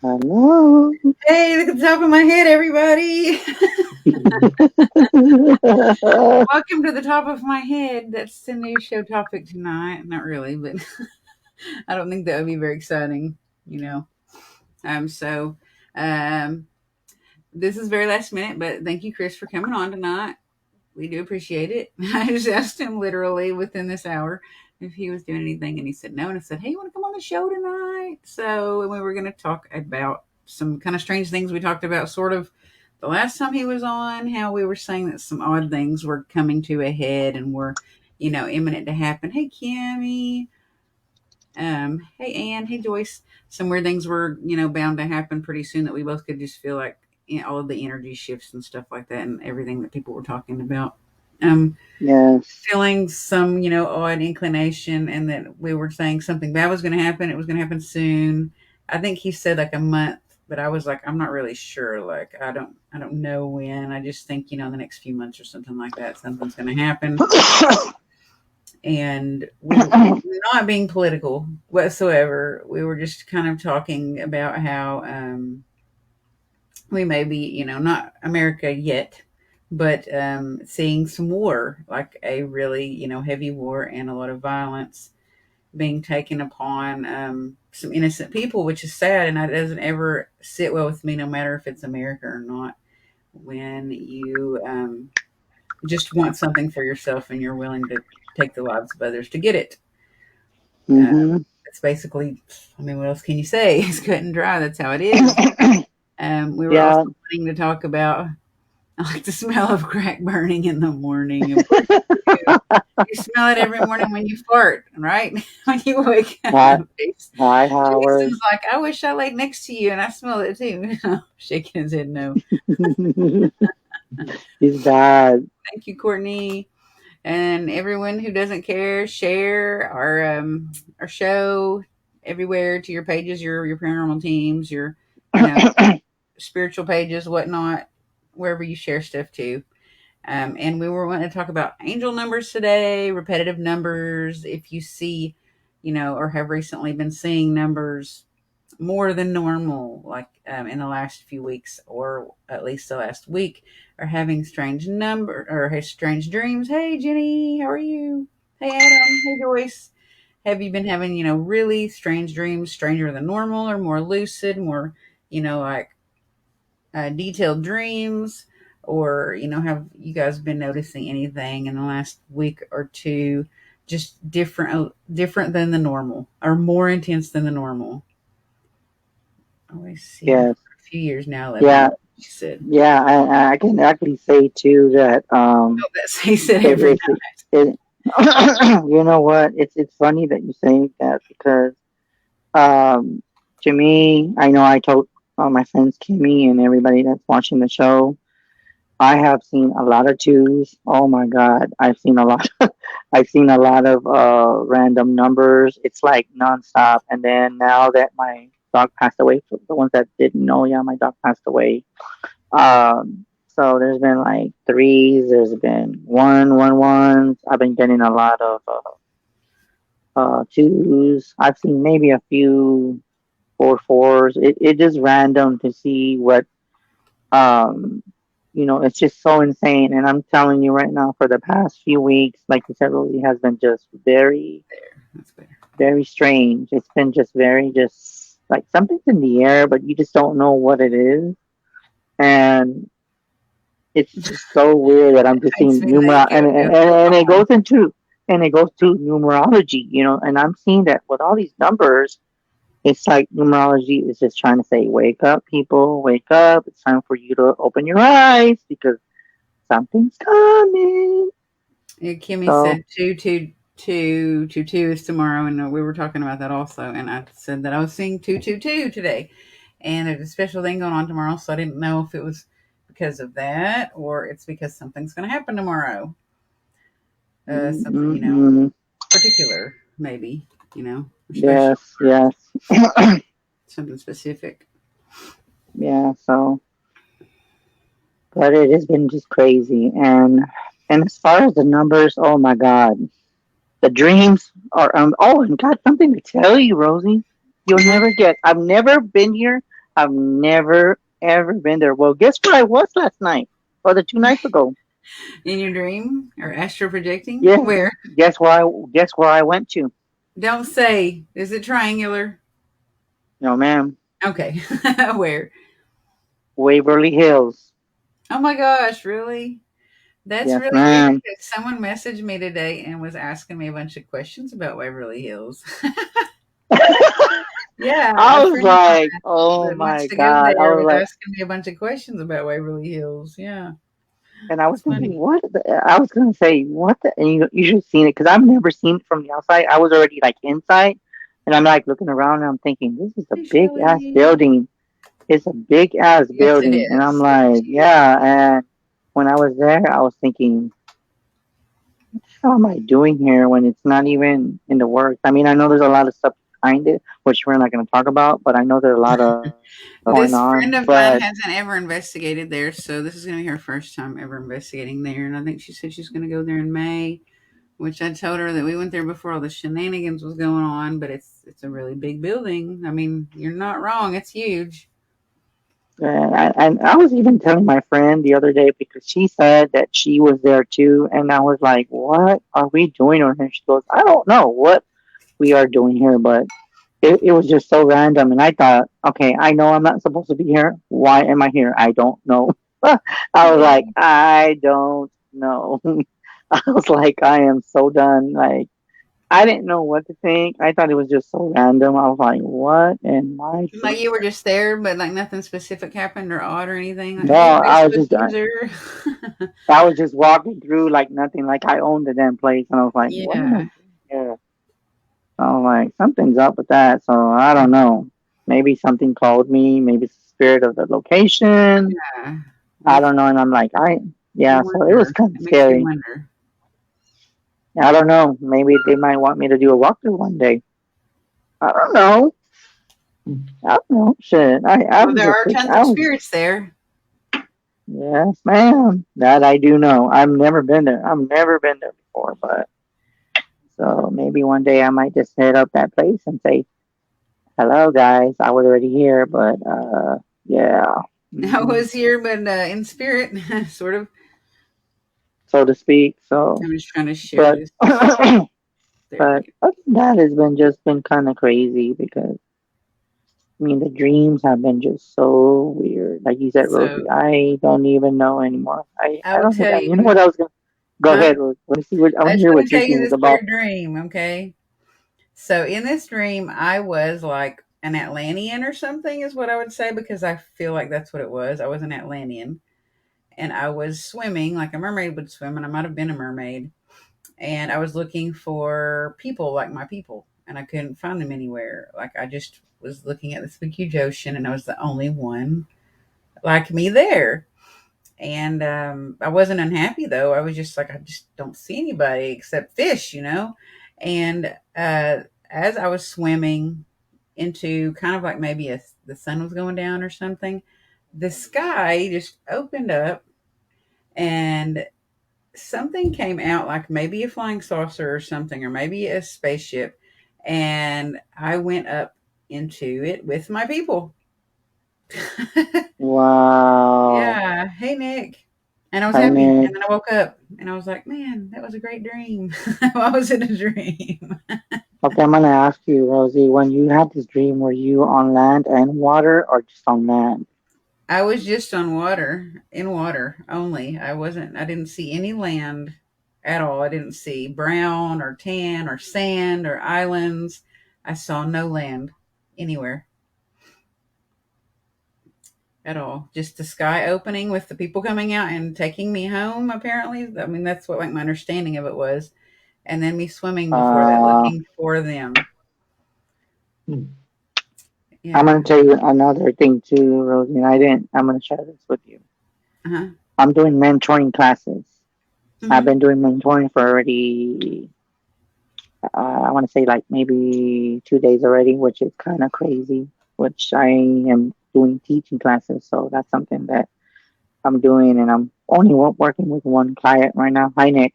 Hello. Hey, look at the top of my head, everybody. Welcome to the top of my head. That's the new show topic tonight. Not really, but I don't think that would be very exciting, you know. So um this is very last minute, but thank you, Chris, for coming on tonight. We do appreciate it. I just asked him literally within this hour if he was doing anything, and he said no. And I said, "Hey, you want to come on the show tonight?" So we were going to talk about some kind of strange things we talked about, sort of the last time he was on. How we were saying that some odd things were coming to a head and were, imminent to happen. Hey, Kimmy. Hey, Ann. Hey, Joyce. Some weird things were, bound to happen pretty soon that we both could just feel like all of the energy shifts and stuff like that, and everything that people were talking about. Um, Yes. Feeling some, odd inclination, and that we were saying something bad was going to happen. It was going to happen soon. I think he said like a month, but I was like, I'm not really sure. Like, I don't know when. I just think, in the next few months or something like that, something's going to happen. And we were not being political whatsoever. We were just kind of talking about how we may be, not America yet, but seeing some war, like a really, heavy war and a lot of violence being taken upon some innocent people, which is sad. And that doesn't ever sit well with me, no matter if it's America or not, when you just want something for yourself and you're willing to take the lives of others to get it. Uh, Mm-hmm. it's basically, I mean, what else can you say? It's cut and dry. That's how it is. We were also Yeah. wanting to talk about, I like the smell of crack burning in the morning. Of course you do. You smell it every morning when you fart, right? When you wake up. Hi, hi, Howard. Jason's like, I wish I laid next to you and I smelled it too. Shaking his head no. He's bad. Thank you, Courtney. And everyone who doesn't care, share our show everywhere to your pages, your paranormal teams, your you know spiritual pages, whatnot, wherever you share stuff to. And we were wanting to talk about angel numbers today, repetitive numbers. If you see, or have recently been seeing numbers more than normal, like in the last few weeks, or at least the last week, or having strange number or has strange dreams. Hey, Jenny, how are you? Hey, Adam. Hey, Joyce. Have you been having, really strange dreams, stranger than normal, or more lucid, more, like detailed dreams, or have you guys been noticing anything in the last week or two, just different than the normal, or more intense than the normal? I always see her Yes. for a few years now. 11 Yeah. years, she said. Yeah. I can actually say too that Oh, that's he said every it, night. it you know what? It's funny that you say that because um to me, I know I told all my friends Kimmy and everybody that's watching the show. I have seen a lot of twos. Oh my God. I've seen a lot. I've seen a lot of random numbers. It's like nonstop. And then now that my dog passed away, for the ones that didn't know, yeah, my dog passed away. So there's been like threes. There's been ones. I've been getting a lot of twos. I've seen maybe a few fours. It is random to see what um it's just so insane. And I'm telling you right now, for the past few weeks, like you said, Rosie, has been just very, There, that's better. very strange. It's been just very, just like something's in the air, but you just don't know what it is. And it's just so weird that I'm just Makes seeing me think of and it goes to numerology, and I'm seeing that with all these numbers. It's like numerology is just trying to say, wake up, people, wake up. It's time for you to open your eyes because something's coming. Kimmy So, said two is tomorrow, and we were talking about that also. And I said that I was seeing 222 today, and there's a special thing going on tomorrow, so I didn't know if it was because of that or it's because something's going to happen tomorrow. Something mm-mm, particular, maybe or special, yes, yes, something specific. yeah. So, but it has been just crazy, and as far as the numbers, oh my God, the dreams are. Oh, and got something to tell you, Rosie. You'll Uh-huh. never get. I've never been here. I've never ever been there. Well, guess where I was last night or the 2 nights ago? In your dream or astro projecting? Yes. Where? Guess where I went to? Don't say. Is it triangular? No, ma'am. Okay. Where? Waverly Hills. Oh my gosh, really? That's Yes, really weird ma'am. because someone messaged me today and was asking me a bunch of questions about Waverly Hills. Yeah, a I was friend of like, mine oh that wants my to go God. I there was was like, asking me a bunch of questions about Waverly Hills. Yeah, and I was it's thinking, funny. what? I was gonna say, what the? And you should have seen it because I've never seen it from the outside. I was already like inside, and I'm like looking around, and I'm thinking, this is a Hey, big ass Shelly. building. It's a big ass Yes, it building, and I'm is. It's like, huge. yeah. And when I was there, I was thinking, how am I doing here when it's not even in the works? I mean, I know there's a lot of stuff behind it, which we're not going to talk about, but I know there's a lot of going This on. friend of But mine hasn't ever investigated there, so this is going to be her first time ever investigating there. And I think she said she's going to go there in May, which I told her that we went there before all the shenanigans was going on. But it's a really big building. I mean, you're not wrong. It's huge. and I was even telling my friend the other day because she said that she was there too, and I was like, "What are we doing on here?" She goes, "I don't know what we are doing here, but it was just so random." And I thought, okay, I know I'm not supposed to be here. Why am I here? I don't know. I was Yeah. like, I don't know. I was like, I am so done. Like, I didn't know what to think. I thought it was just so random. I was like, what am I Like doing? you were just there, but like nothing specific happened or odd or anything. Like, No, hey, Facebook user. I was just walking through like nothing, like I owned the damn place, and I was like, what am I Yeah. doing here? I was like, something's up with that. So I don't know. Maybe something called me. Maybe it's the spirit of the location. Yeah. I Makes don't know. And I'm like, you yeah. So it was wonder. kind of It makes you scary. wonder. I don't know. Maybe they might want me to do a walkthrough one day. I don't know. I don't know. Shit. I Well, was there just are thinking. tons I of was, spirits there. yes, ma'am. That I do know. I've never been there. I've never been there before, but so maybe one day I might just hit up that place and say, "Hello, guys. I was already here, but yeah, I hmm was here, but in spirit, sort of. so to speak." So, I'm just trying to share but this. but There we other go. than that has been just been kind of crazy because I mean the dreams have been just so weird. Like you said, So Rosie, I don't even know anymore. I I will don't think tell you know you, what I was gonna go huh? ahead. Rosie. Let me see what I I want to just hear want what to you tell you think this about. weird dream, okay? So in this dream, I was like an Atlantean or something, is what I would say, because I feel like that's what it was. I was an Atlantean, and I was swimming like a mermaid would swim, and I might have been a mermaid. And I was looking for people like my people, and I couldn't find them anywhere. Like I just was looking at this big huge ocean, and I was the only one like me there. And I wasn't unhappy though. I was just like, I just don't see anybody except fish, you know. And as I was swimming into kind of like maybe the sun was going down or something, the sky just opened up and something came out like maybe a flying saucer or something, or maybe a spaceship. And I went up into it with my people. Wow. Yeah. Hey, Nick. And I was Hi, happy. And Nick. then I woke up and I was like, man, that was a great dream. Why was it a dream? Okay, I'm gonna ask you, Rosie. When you had this dream, were you on land and water, or just on land? I was just on water, in water only. I didn't see any land at all. I didn't see brown or tan or sand or islands. I saw no land anywhere at all. Just the sky opening with the people coming out and taking me home, apparently. I mean, that's what like my understanding of it was. And then me swimming before that, Uh, looking for them. I'm Yeah. gonna tell you another thing too, Rosie. And I didn't. I'm gonna share this with you. Uh-huh. I'm doing mentoring classes. I've Mm-hmm. been doing mentoring for already. I want to say like maybe 2 days already, which is kind of crazy. Which I am doing teaching classes, so that's something that I'm doing, and I'm only working with one client right now. Hi, Nick.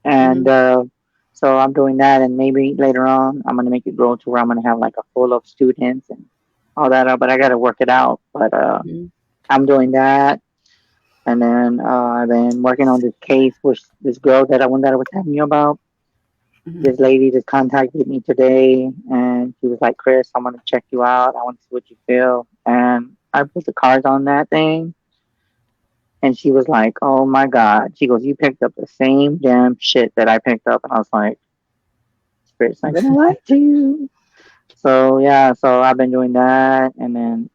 And Mm-hmm. so I'm doing that, and maybe later on I'm gonna make it grow to where I'm gonna have like a full of students, and all that out, but I got to work it out. But Mhm. I'm doing that, and then I've been working on this case with this girl that I was telling you about. Mhm. This lady just contacted me today, and she was like, "Chris, I want to check you out. I want to see what you feel." And I put the cards on that thing, and she was like, "Oh my god!" She goes, "You picked up the same damn shit that I picked up," and I was like, "Spirit's not gonna lie to you." So yeah, so I've been doing that, and then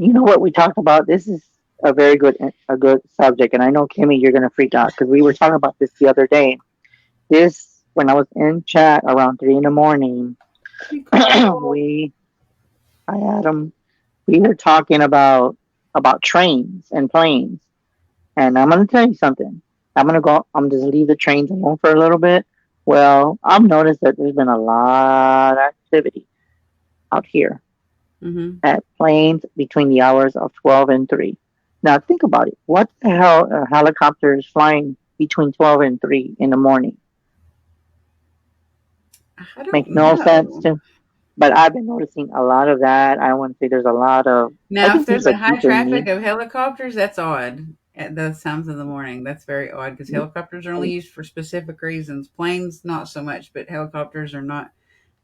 you know what we talked about. This is a good subject, and I know Kimmy, you're gonna freak out because we were talking about this the other day. This when I was in chat around 3 in the morning, Nicole. we I had them. We were talking about trains and planes, and I'm gonna tell you something. I'm gonna go. I'm just leave the trains alone for a little bit. Well, I've noticed that there's been a lot of activity out here Mhm. at planes between the hours of 12 and 3. Now think about it. What the hell are helicopters flying between 12 and 3 in the morning? I don't Makes no sense know. to. But I've been noticing a lot of that. I want to say there's a lot of. I Now, if think there's there's a a high deeper traffic need. of helicopters, that's odd at those times of the morning. That's very odd because helicopters are only used for specific reasons. Planes, not so much, but helicopters are not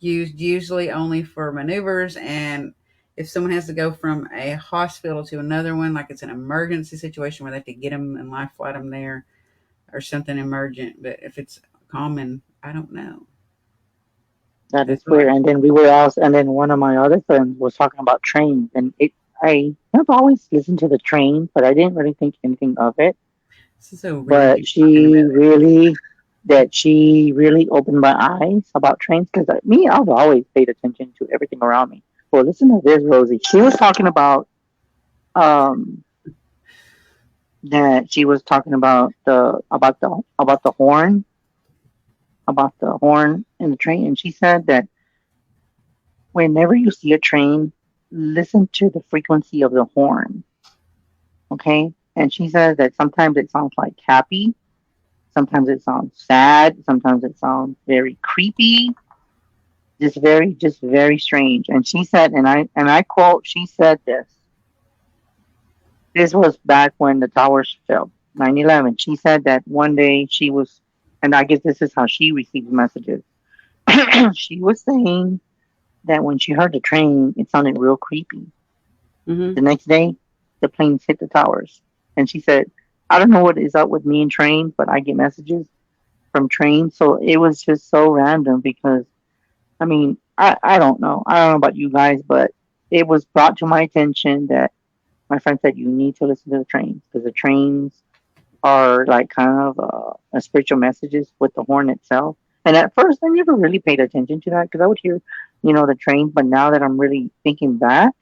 used usually only for maneuvers. And if someone has to go from a hospital to another one, like it's an emergency situation where they have to get them and life flight them there or something emergent. But if it's common, I don't know. That is That's weird. odd. And then we were also, and then one of my other friends was talking about trains, and I have always listened to the train, but I didn't really think anything of it. This is so weird But you talking about it. she really opened my eyes about trains because me, I've always paid attention to everything around me. Well, listen to this, Rosie. She was talking about um that she was talking about the horn in the train, and she said that whenever you see a train, listen to the frequency of the horn. Okay. And she says that sometimes it sounds like happy, sometimes it sounds sad, sometimes it sounds very creepy, just very strange. And she said, and I quote, she said this. This was back when the towers fell, 9/11. She said that one day she was, and I guess this is how she receives messages. She was saying that when she heard the train, it sounded real creepy. Hmm. The next day, the planes hit the towers. And she said, I don't know what is up with me and trains, but I get messages from trains. So it was just so random because, I mean, I don't know. I don't know about you guys, but it was brought to my attention that my friend said you need to listen to the trains because the trains are like kind of a spiritual messages with the horn itself. And at first, I never really paid attention to that because I would hear, the trains. But now that I'm really thinking back,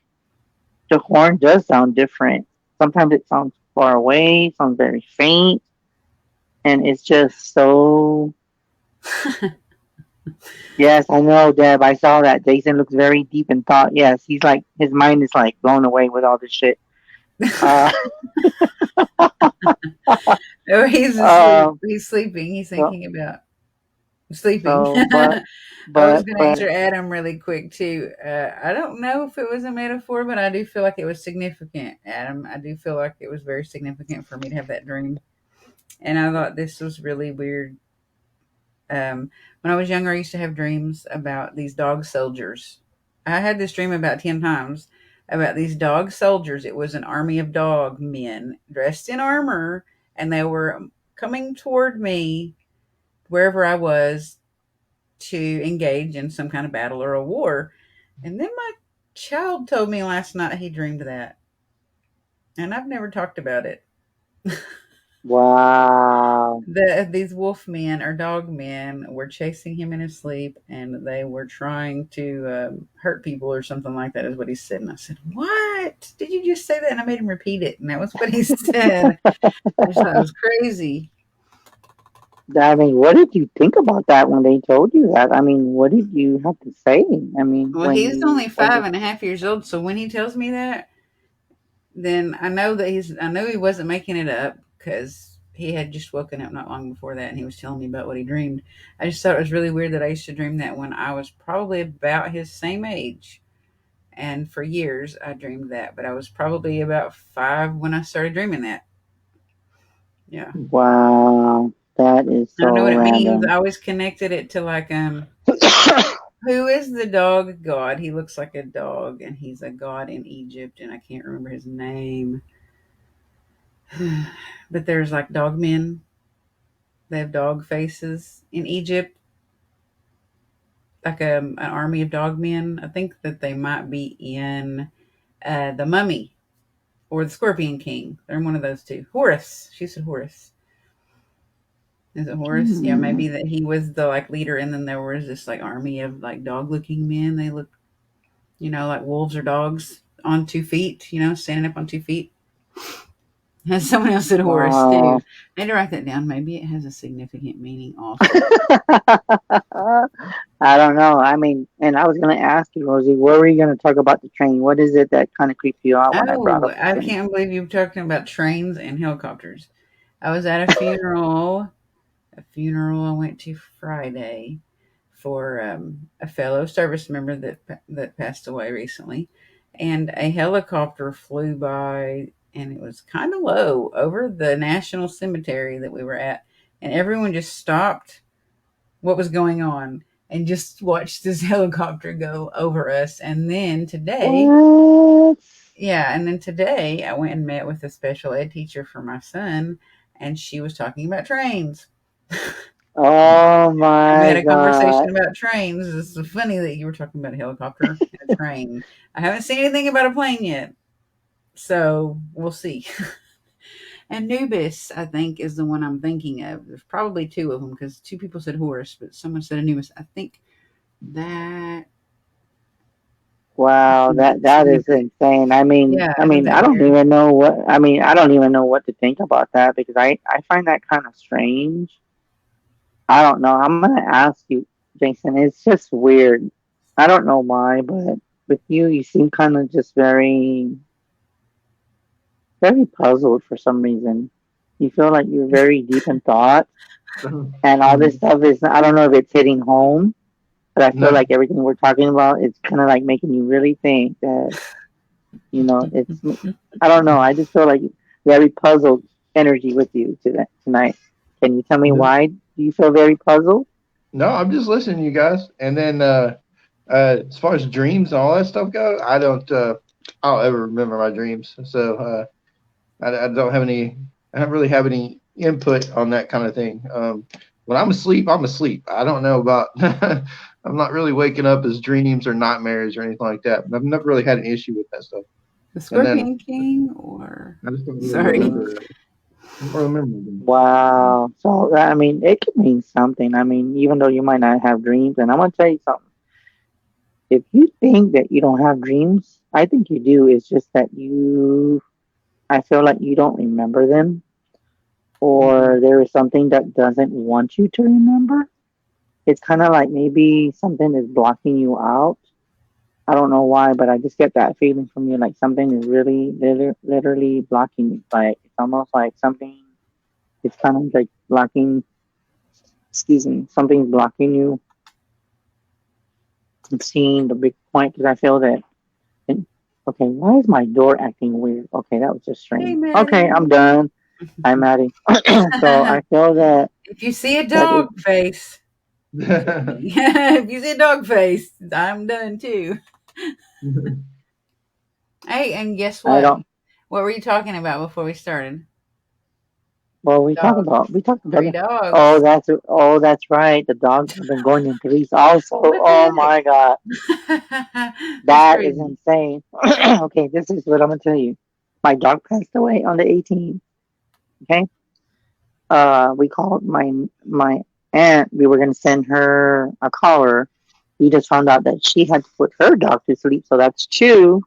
the horn does sound different. Sometimes it sounds far away, sounds very faint, and it's just so. Yes, I know, Deb. I saw that. Jason looks very deep in thought. Yes, he's like his mind is like blown away with all this shit. Uh, Oh, he's asleep. um. He's sleeping. He's So, thinking about sleeping. so, but, I was but, going to but answer Adam really quick too. I don't know if it was a metaphor, but I do feel like it was significant. Adam, I do feel like it was very significant for me to have that dream, and I thought this was really weird. When I was younger, I used to have dreams about these dog soldiers. I had this dream about 10 times about these dog soldiers. It was an army of dog men dressed in armor, and they were coming toward me wherever I was to engage in some kind of battle or a war. And then my child told me last night he dreamed that, and I've never talked about it. wow. These wolf men or dog men were chasing him in his sleep, and they were trying to hurt people or something like that. Is what he said, and I said, "What did you just say that?" And I made him repeat it, and that was what he said. I just thought it was crazy. I mean, what did you think about that when they told you that? I mean, what did you have to say? I mean, Well, when he's you only when five and a half years old, so when he tells me that, then I know that I know he wasn't making it up because he had just woken up not long before that and he was telling me about what he dreamed. I just thought it was really weird that I used to dream that when I was probably about his same age. And for years, I dreamed that, but I was probably about 5 when I started dreaming that. Yeah. Wow, that is I don't know so what it means. random. I always connected it to like, who is the dog god? He looks like a dog, and he's a god in Egypt, and I can't remember his name. But there's like dog men. They have dog faces in Egypt, like an army of dog men. I think that they might be in the Mummy or the Scorpion King. They're in one of those two. Horus. She said Horus. Is it Horus? Yeah, Hmm. maybe that he was the like leader, and then there was this like army of like dog looking men. They look, like wolves or dogs on 2 feet. Standing up on 2 feet. And someone else said Horus too. Wow. I need to write that down. Maybe it has a significant meaning also. I don't know. I mean, and I was going to ask you, Rosie, what were you going to talk about the train? What is it that kind of creeps you out when I brought Oh, up the I train? can't believe you were talking about trains and helicopters. I was at a funeral I went to Friday for a fellow service member that passed away recently, and a helicopter flew by, and it was kind of low over the national cemetery that we were at, and everyone just stopped what was going on and just watched this helicopter go over us. And then today, What? yeah, and then today I went and met with a special ed teacher for my son, and she was talking about trains. Oh And we had my a God. conversation about trains. It's so funny that you were talking about a helicopter and a train. I haven't seen anything about a plane yet, so we'll see. Anubis, I think, is the one I'm thinking of. There's probably two of them because two people said Horus, but someone said Anubis. I think that has Wow, some that is significant. insane. Yeah, I isn't mean, that I don't weird? even know what I don't even know what to think about that because I find that kind of strange. I don't know. I'm gonna ask you, Jason. It's just weird. I don't know why, but with you, you seem kind of just very puzzled for some reason. You feel like you're very deep in thought, and all this Mhm. stuff is. I don't know if it's hitting home, but I feel No, like everything we're talking about is kind of like making you really think that it's. I don't know. I just feel like very puzzled energy with you tonight. Can you tell me no, why do you feel very puzzled? no, I'm just listening to you guys. And then as far as dreams and all that stuff go, I don't ever remember my dreams. So I don't have any. I don't really have any input on that kind of thing. When I'm asleep, I'm asleep. I don't know about. I'm not really waking up as dreams or nightmares or anything like that. I've never really had an issue with that stuff. The And then Scorpion King, or I just don't really sorry. remember. I don't remember them. Wow. So I mean, it could mean something. I mean, even though you might not have dreams, and I'm gonna tell you something. If you think that you don't have dreams, I think you do. It's just that I feel like you don't remember them, Mm-mm. or there is something that doesn't want you to remember. It's kind of like maybe something is blocking you out. I don't know why, but I just get that feeling from you, like something is really, literally blocking you. Like it's almost like something. It's kind of like blocking. Excuse me, something's blocking you from seeing the big point. Because I feel that. And, okay, why is my door acting weird? Okay, that was just Hey, strange. Okay, Maddie. I'm done. I'm Maddie. So I feel that If you see a that is. dog face, it's me. If you see a dog face, I'm done too. Hey, and guess I what? don't. What were you talking about before we started? Well, Dogs. we talked about Three it. Oh, dogs. that's right. The dogs have been going in threes also. What Oh my God, the heck? That's that is crazy. insane. Okay, this is what I'm gonna tell you. My dog passed away on the 18th. Okay, we called my aunt. We were gonna send her a collar. We just found out that she had to put her dog to sleep, so that's two.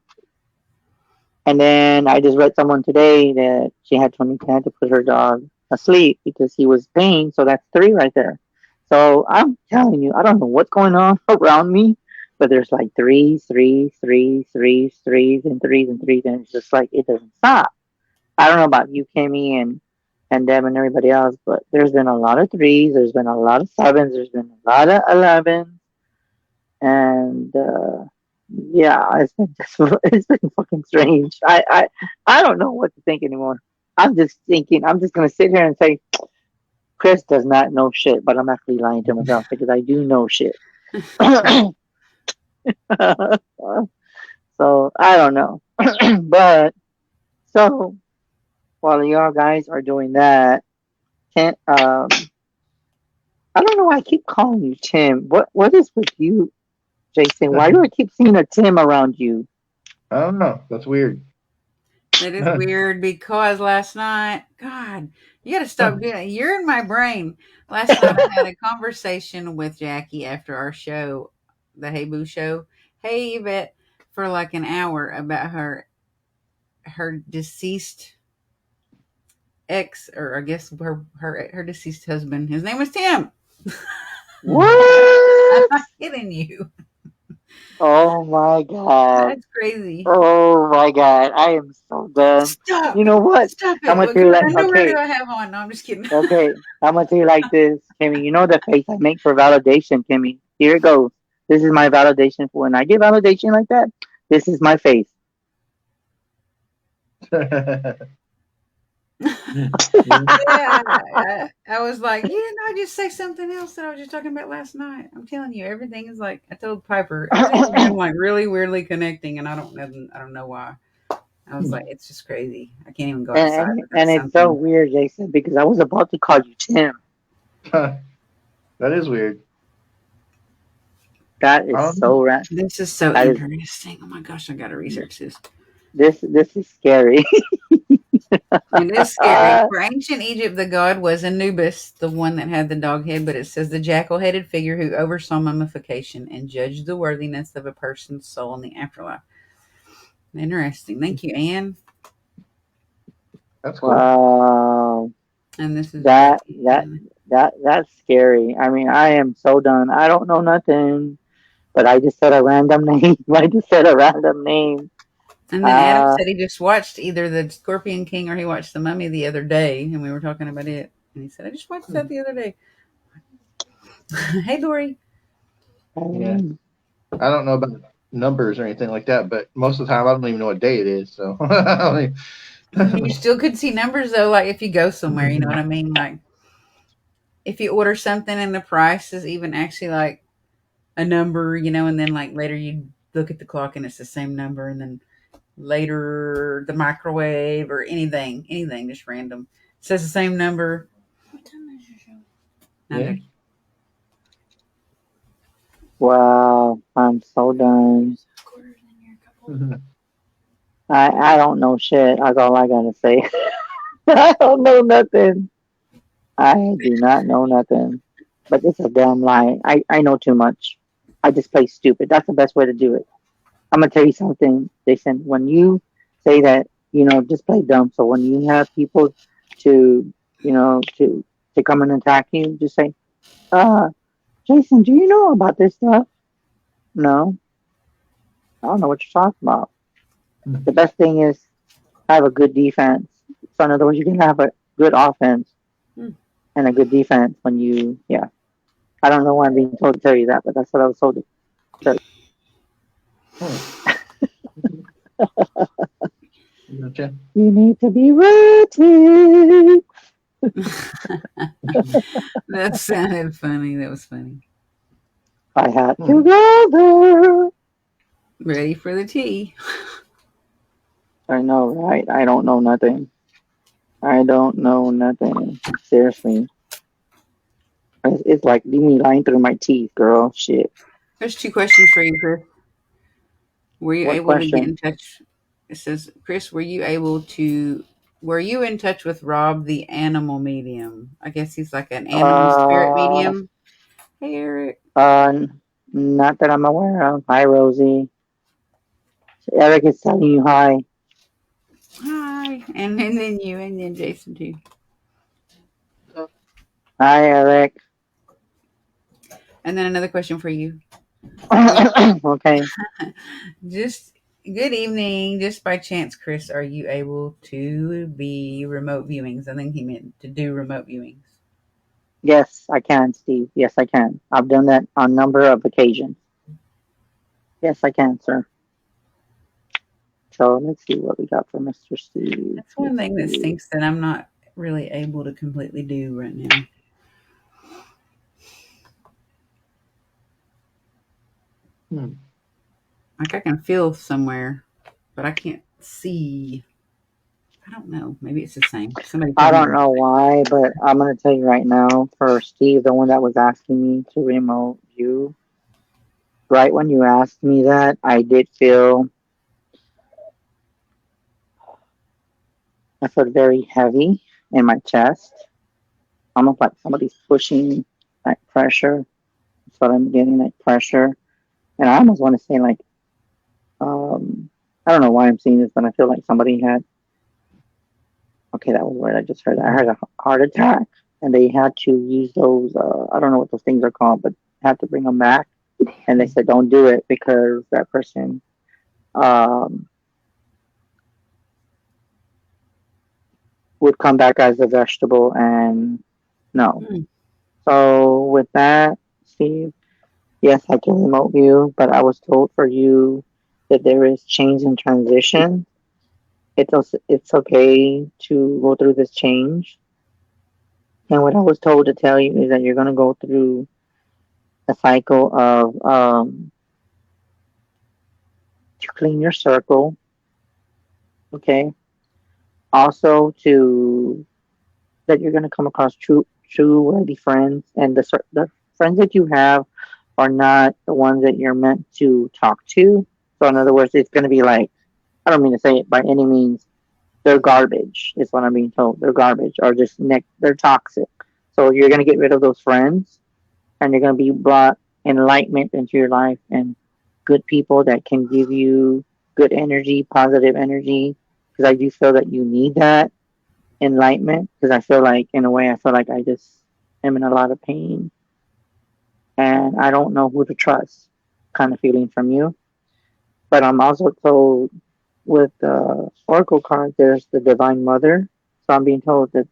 And then I just read someone today that she had to put her dog asleep because he was paying. So that's three right there. So I'm telling you, I don't know what's going on around me, but there's like threes, and threes, and it's just like it doesn't stop. I don't know about you, Kimmy, and Deb and everybody else, but there's been a lot of threes. There's been a lot of sevens. There's been a lot of 11s, and Yeah, it's been fucking strange. I don't know what to think anymore. I'm just thinking. I'm just gonna sit here and say Chris does not know shit, but I'm actually lying to myself because I do know shit. So I don't know. But so while y'all guys are doing that, can I don't know why I keep calling you Tim. What is with you, Jason? Why do I keep seeing a Tim around you? I don't know. That's weird. That is weird because last night, God, you got to stop doing it. You're in my brain. Last night, I had a conversation with Jackie after our show, the Hey Boo show. Hey, Yvette, for like an hour about her deceased ex, or I guess her deceased husband. His name was Tim. I'm What? not kidding you. Oh my god. That's crazy. Oh my god. I am so done. Stop. You know what? Stop I'm it. gonna What tell you color like underwear do I have on? No, I'm just kidding. okay. I'm gonna tell you like this, Kimmy. You know the face I make for validation, Kimmy. Here it goes. This is my validation for when I get validation like that. This is my face. Yeah, I was like, you didn't I just say something else that I was just talking about last night? I'm telling you, everything is like I told Piper, everything's been like really weirdly connecting, and I don't know why. I was like, it's just crazy. I can't even go outside without And it's so something. weird, Jason, because I was about to call you Tim. That is weird. That I is don't know. so ra- This is so that is interesting. Oh my gosh, I gotta research this. this is scary. It is scary. For ancient Egypt, the god was Anubis, the one that had the dog head, but it says the jackal headed figure who oversaw mummification and judged the worthiness of a person's soul in the afterlife. Interesting. Thank you, Anne. That's cool. Wow. And this is That Jackie. that that's scary. I mean, I am so done. I don't know nothing, but I just said a random name. I just said a random name. And then Adam Uh, said he just watched either the Scorpion King or he watched the Mummy the other day, and we were talking about it. And he said, I just watched that the other day. Hey, Lori. Yeah. um, I don't know about numbers or anything like that, but most of the time I don't even know what day it is. So I You don't still could see numbers, though, like if you go somewhere, you know what even- I mean? Like if you order something and the price is even actually like a number, and then like later you look at the clock and it's the same number, and then later the microwave or anything, just random says the same number. What time is your show? yeah. 9:30. wow, I'm so done. I don't know shit. That's all I gotta say. I don't know nothing. I do not know nothing. But it's a damn lie. I know too much. I just play stupid. That's the best way to do it. I'm gonna tell you something, Jason. When you say that, just play dumb. So when you have people to, to come and attack you, just say, Jason, do you know about this stuff? No, I don't know what you're talking about. The best thing is have a good defense. So in other words, you can have a good offense Hmm. and a good defense when yeah. I don't know why I'm being told to tell you that, but that's what I was told to tell Gotcha. you. You need to be ready. That sounded funny. That was funny. I had Hmm. to go there. Ready for the tea. I know, right? I don't know nothing. I don't know nothing. Seriously. It's like leave me lying through my teeth, girl. Shit. There's two questions for you, Chris. Were you What able to get question? in touch? It says, Chris, were you in touch with Rob, the animal medium? I guess he's like an animal spirit Uh, medium. Hey, Eric. not that I'm aware of. Hi, Rosie. Eric is telling you hi. Hi. And then you, and then Jason, too. Hi, Eric. And then another question for you. Were Okay. Just good evening. Just by chance, Chris, are you able to be remote viewings? I think he meant to do remote viewings. Yes, I can, Steve. Yes, I can. I've done that on a number of occasions. Yes, I can, sir. So let's see what we got for Mr. Steve. That's one Let's thing that see. stinks that I'm not really able to completely do right now. Hmm. Like I can feel somewhere, but I can't see. I don't know. Maybe it's the same. Somebody I tell me. don't know why, but I'm gonna tell you right now. For Steve, the one that was asking me to remote you, right when you asked me that, I felt very heavy in my chest, almost like somebody's pushing, like pressure. That's what I'm getting, like pressure. And I almost want to say like, I don't know why I'm seeing this, but I feel like somebody had. Okay, that was where I just heard. I heard a heart attack, and they had to use those. I don't know what those things are called, but had to bring them back. And they said don't do it because that person um, would come back as a vegetable, and no. Mm, So with that, Steve, yes, I can remote you, but I was told for you that there is change and transition. It's okay to go through this change. And what I was told to tell you is that you're going to go through a cycle of to clean your circle, okay? Also to that you're going to come across true worthy friends, and the friends that you have are not the ones that you're meant to talk to. So in other words, it's going to be like, I don't mean to say it by any means, they're garbage. Is what I'm being told. They're garbage, or just they're toxic. So you're going to get rid of those friends, and you're going to be brought enlightenment into your life and good people that can give you good energy, positive energy. Because I do feel that you need that enlightenment. Because I feel like, in a way, I feel like I just am in a lot of pain, and I don't know who to trust. Kind of feeling from you. But I'm also told with the Oracle card, there's the Divine Mother. So I'm being told that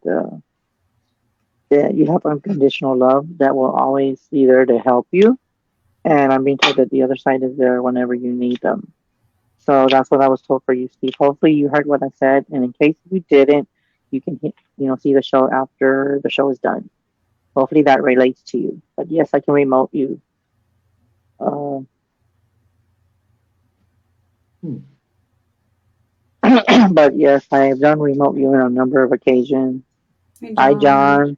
you have unconditional love that will always be there to help you. And I'm being told that the other side is there whenever you need them. So that's what I was told for you, Steve. Hopefully you heard what I said, and in case you didn't, you can see the show after the show is done. Hopefully that relates to you. But yes, I can remote you. Uh, Hmm. but yes, I have done remote you on a number of occasions. hey, Hi, John. John.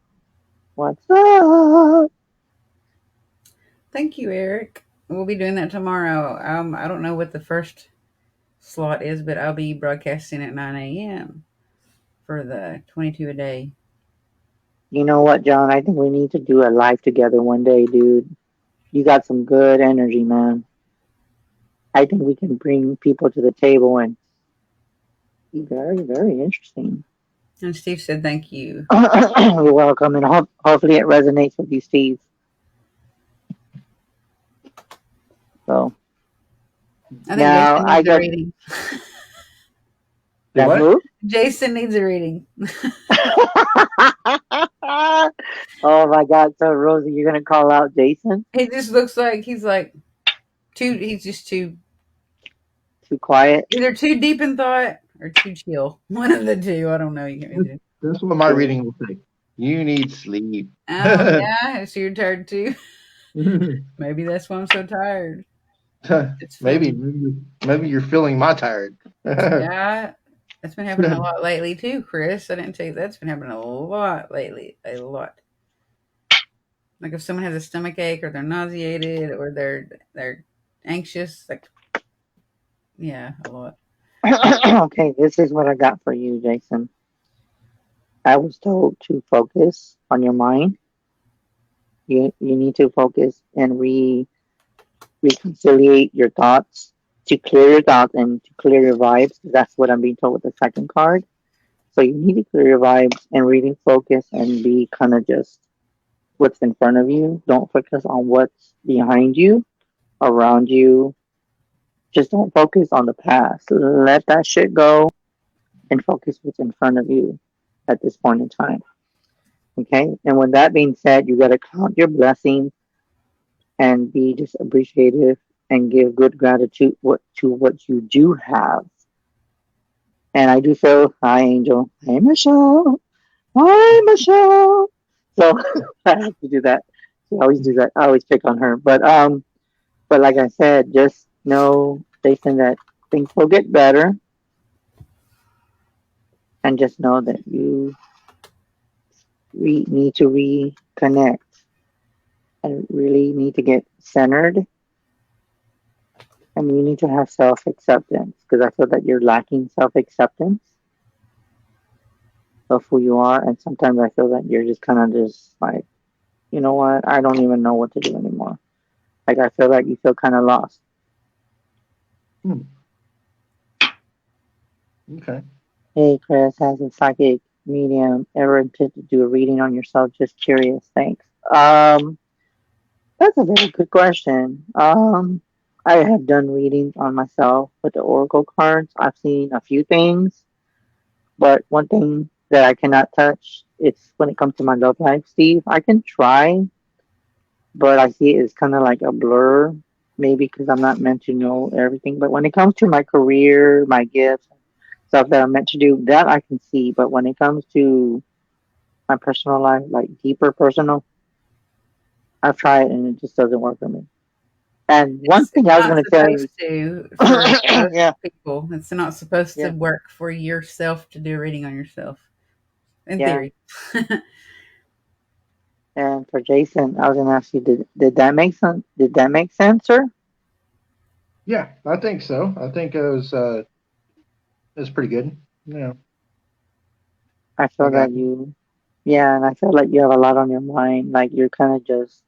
What's up? Thank you, Eric. We'll be doing that tomorrow. I don't know what the first slot is, but I'll be broadcasting at 9 a.m. for the 22 a day. You know what, John? I think we need to do a live together one day, dude. You got some good energy, man. I think we can bring people to the table and be very, very interesting. And Steve said thank you. You're welcome, and hopefully it resonates with you, Steve. So I think now Jason I needs a got reading. Do that what? who? Jason needs a reading. Oh my God! So Rosie, you're gonna call out Jason? He just looks like he's like too. He's just too Too quiet. either too deep in thought or too chill. One of the two. I don't know. You get me there. That's what my reading will say. You need sleep. Oh yeah, so you're tired too. Maybe that's why I'm so tired. It's maybe, funny. maybe you're feeling my tired. Yeah, that's been happening a lot lately too, Chris. I didn't tell you that's been happening a lot lately. A lot. Like if someone has a stomach ache or they're nauseated or they're anxious, like yeah, a lot. Okay, this is what I got for you, Jason. I was told to focus on your mind. You need to focus and reconciliate your thoughts, to clear your thoughts and to clear your vibes. That's what I'm being told with the second card. So you need to clear your vibes and really focus and be kind of just what's in front of you. Don't focus on what's behind you, around you. Just don't focus on the past. Let that shit go and focus what's in front of you at this point in time. Okay. And with that being said, you got to count your blessings and be just appreciative. and give good gratitude to what you do have. And I do feel, hi, Angel. Hey, Michelle. Hi, Michelle. So I have to do that. I always do that. I always pick on her. But like I said, just know, Jason, that things will get better, and just know that you need to reconnect and really need to get centered, and you need to have self acceptance because I feel that you're lacking self acceptance of who you are, and sometimes I feel that you're just kind of just like, you know what, I don't even know what to do anymore. Like I feel like you feel kind of lost. Hmm. Okay. Hey, Chris, has a psychic medium ever intended to do a reading on yourself? Just curious. Thanks. That's a very good question. I have done readings on myself with the oracle cards. I've seen a few things, but one thing that I cannot touch is when it comes to my love life, Steve. I can try, but I see it as kind of like a blur, maybe because I'm not meant to know everything. But when it comes to my career, my gifts, stuff that I'm meant to do, that I can see. But when it comes to my personal life, like deeper personal, I've tried and it just doesn't work for me. And one It's thing I was not going to tell you, supposed to for most yeah, people. It's not supposed to yeah, work for yourself to do a reading on yourself. In yeah. theory. And for Jason, I was going to ask you, did that make sense? Did that make sense, sir? Yeah, I think so. I think it was pretty good. Yeah, I I feel got that you, yeah, and I feel like you have a lot on your mind. Like you're kind of just,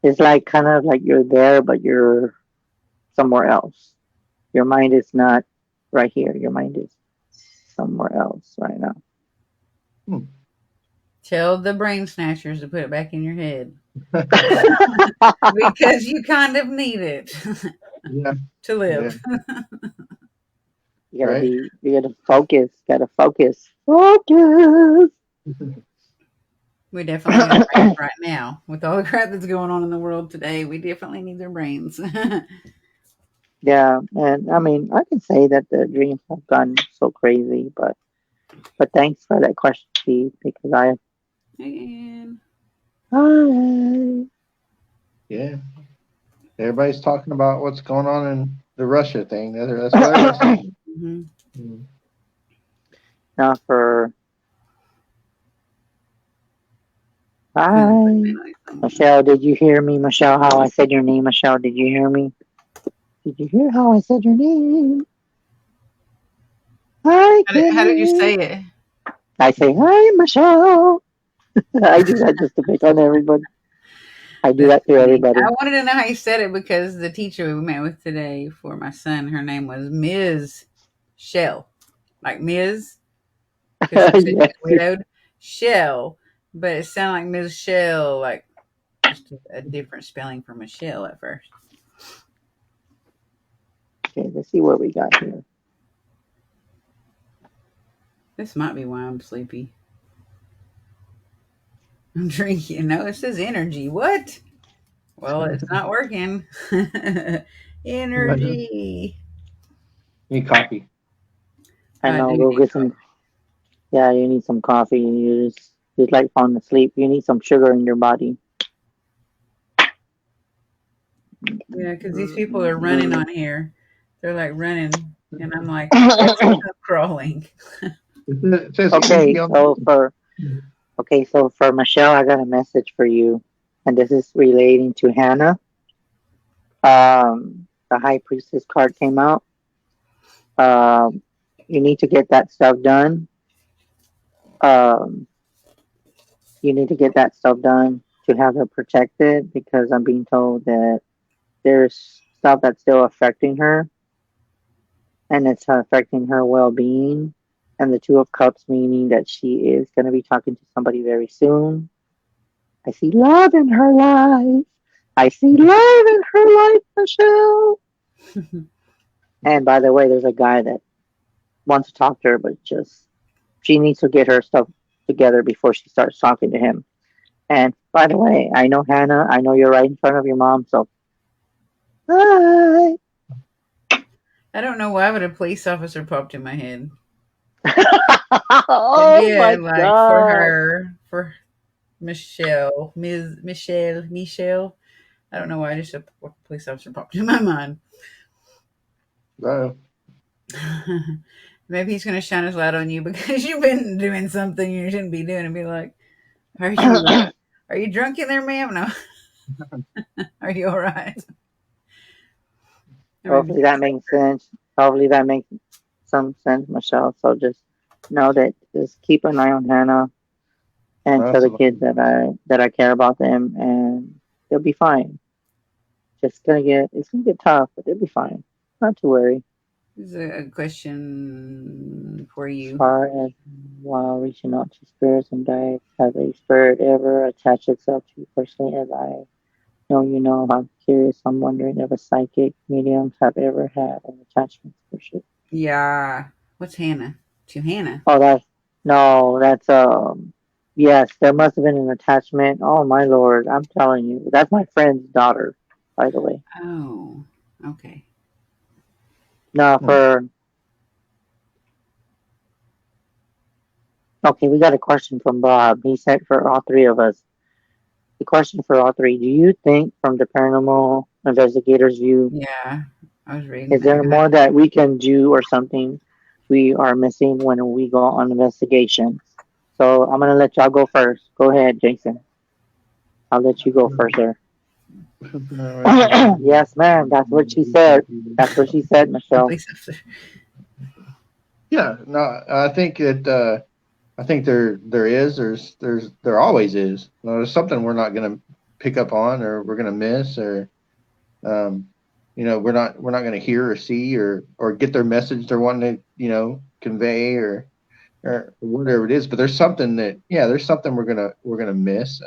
it's like kind of like you're there, but you're somewhere else. Your mind is not right here. Your mind is somewhere else right now. hmm. Tell the brain snatchers to put it back in your head. Because you kind of need it Yeah, to yeah, live. right. You gotta focus, focus. We definitely need our brains right now. With all the crap that's going on in the world today, we definitely need their brains. Yeah, and I mean, I can say that the dreams have gone so crazy, but thanks for that question, Steve, because And I Yeah, everybody's talking about what's going on in the Russia thing. That's what everybody's talking mhm. about. now for Feeling hi, someone. Michelle. Did you hear me, Michelle? How I said your name, Michelle? Did you hear me? Did you hear how I said your name? Hi, How did you Kimmy. say it? I say hi, Michelle. I do that just to pick on everybody. I do That's that to funny. I everybody. wanted to know how you said it because the teacher we met with today for my son, her name was Ms. Shell. Like Ms. Because she said she Yes. was widowed. Shell. But it sounded like Ms. Shell, like just a different spelling for Michelle at first. Okay, let's see what we got here. This might be why I'm sleepy. I'm drinking. No, it says energy. What? Well, it's not working. Energy. Need coffee. I I know. do Go need get coffee. some. Yeah, you need some coffee. You just like falling asleep. You need some sugar in your body. Yeah, because these people are running on here. They're like running, and I'm like, stop crawling. It says energy Okay, on. so for Michelle, I got a message for you, and this is relating to Hannah. The High Priestess card came out. Um, you need to get that stuff done. Um, you need to get that stuff done to have her protected because I'm being told that there's stuff that's still affecting her, and it's affecting her well-being. And the Two of Cups meaning that she is going to be talking to somebody very soon. I see love in her life. I see love in her life, Michelle. And by the way, there's a guy that wants to talk to her, but just she needs to get her stuff together before she starts talking to him. And by the way, I know Hannah. I know you're right in front of your mom, so I don't know why, but a police officer popped in my head. Oh Yeah, my like god. for Michelle, Michelle. I don't know why. Just a police officer popped in my mind. Uh, Maybe he's going to shine his light on you because you've been doing something you shouldn't be doing, and be like, are you drunk in there, ma'am? No, are you all right? Or maybe Hopefully that makes sense. Hopefully that makes some sense, Michelle. So just know that just keep an eye on Hannah and tell the kids absolutely. that I care about them and they'll be fine. It's gonna get tough, but they'll be fine. Not to worry. this is a question for As you. far as while reaching out to spirits and guides, has a spirit ever attached itself to you personally? As I know you know, I'm curious. I'm wondering if a psychic mediums have ever had an attachment to shit. Yeah. What's Hannah? To Hannah. Oh, that's no, that's yes, there must have been an attachment. Oh my lord, I'm telling you, that's my friend's daughter, by the way. Oh, okay. No, Hmm. for okay, we got a question from Bob. He said for all three of us. The question for all three: do you think, from the paranormal investigator's view, Yeah, I was reading is there that. more that we can do or something we are missing when we go on investigations? So I'm gonna let y'all go first. Go ahead, Jason. I'll let you go first, sir. Yes, ma'am. That's what she said. That's what she said, Michelle. Police officer. Yeah, no, I think there is there always is. You know, there's something we're not going to pick up on or we're going to miss or um, we're not going to hear or see or get their message they're wanting to convey or whatever it is. But there's something that there's something we're gonna miss.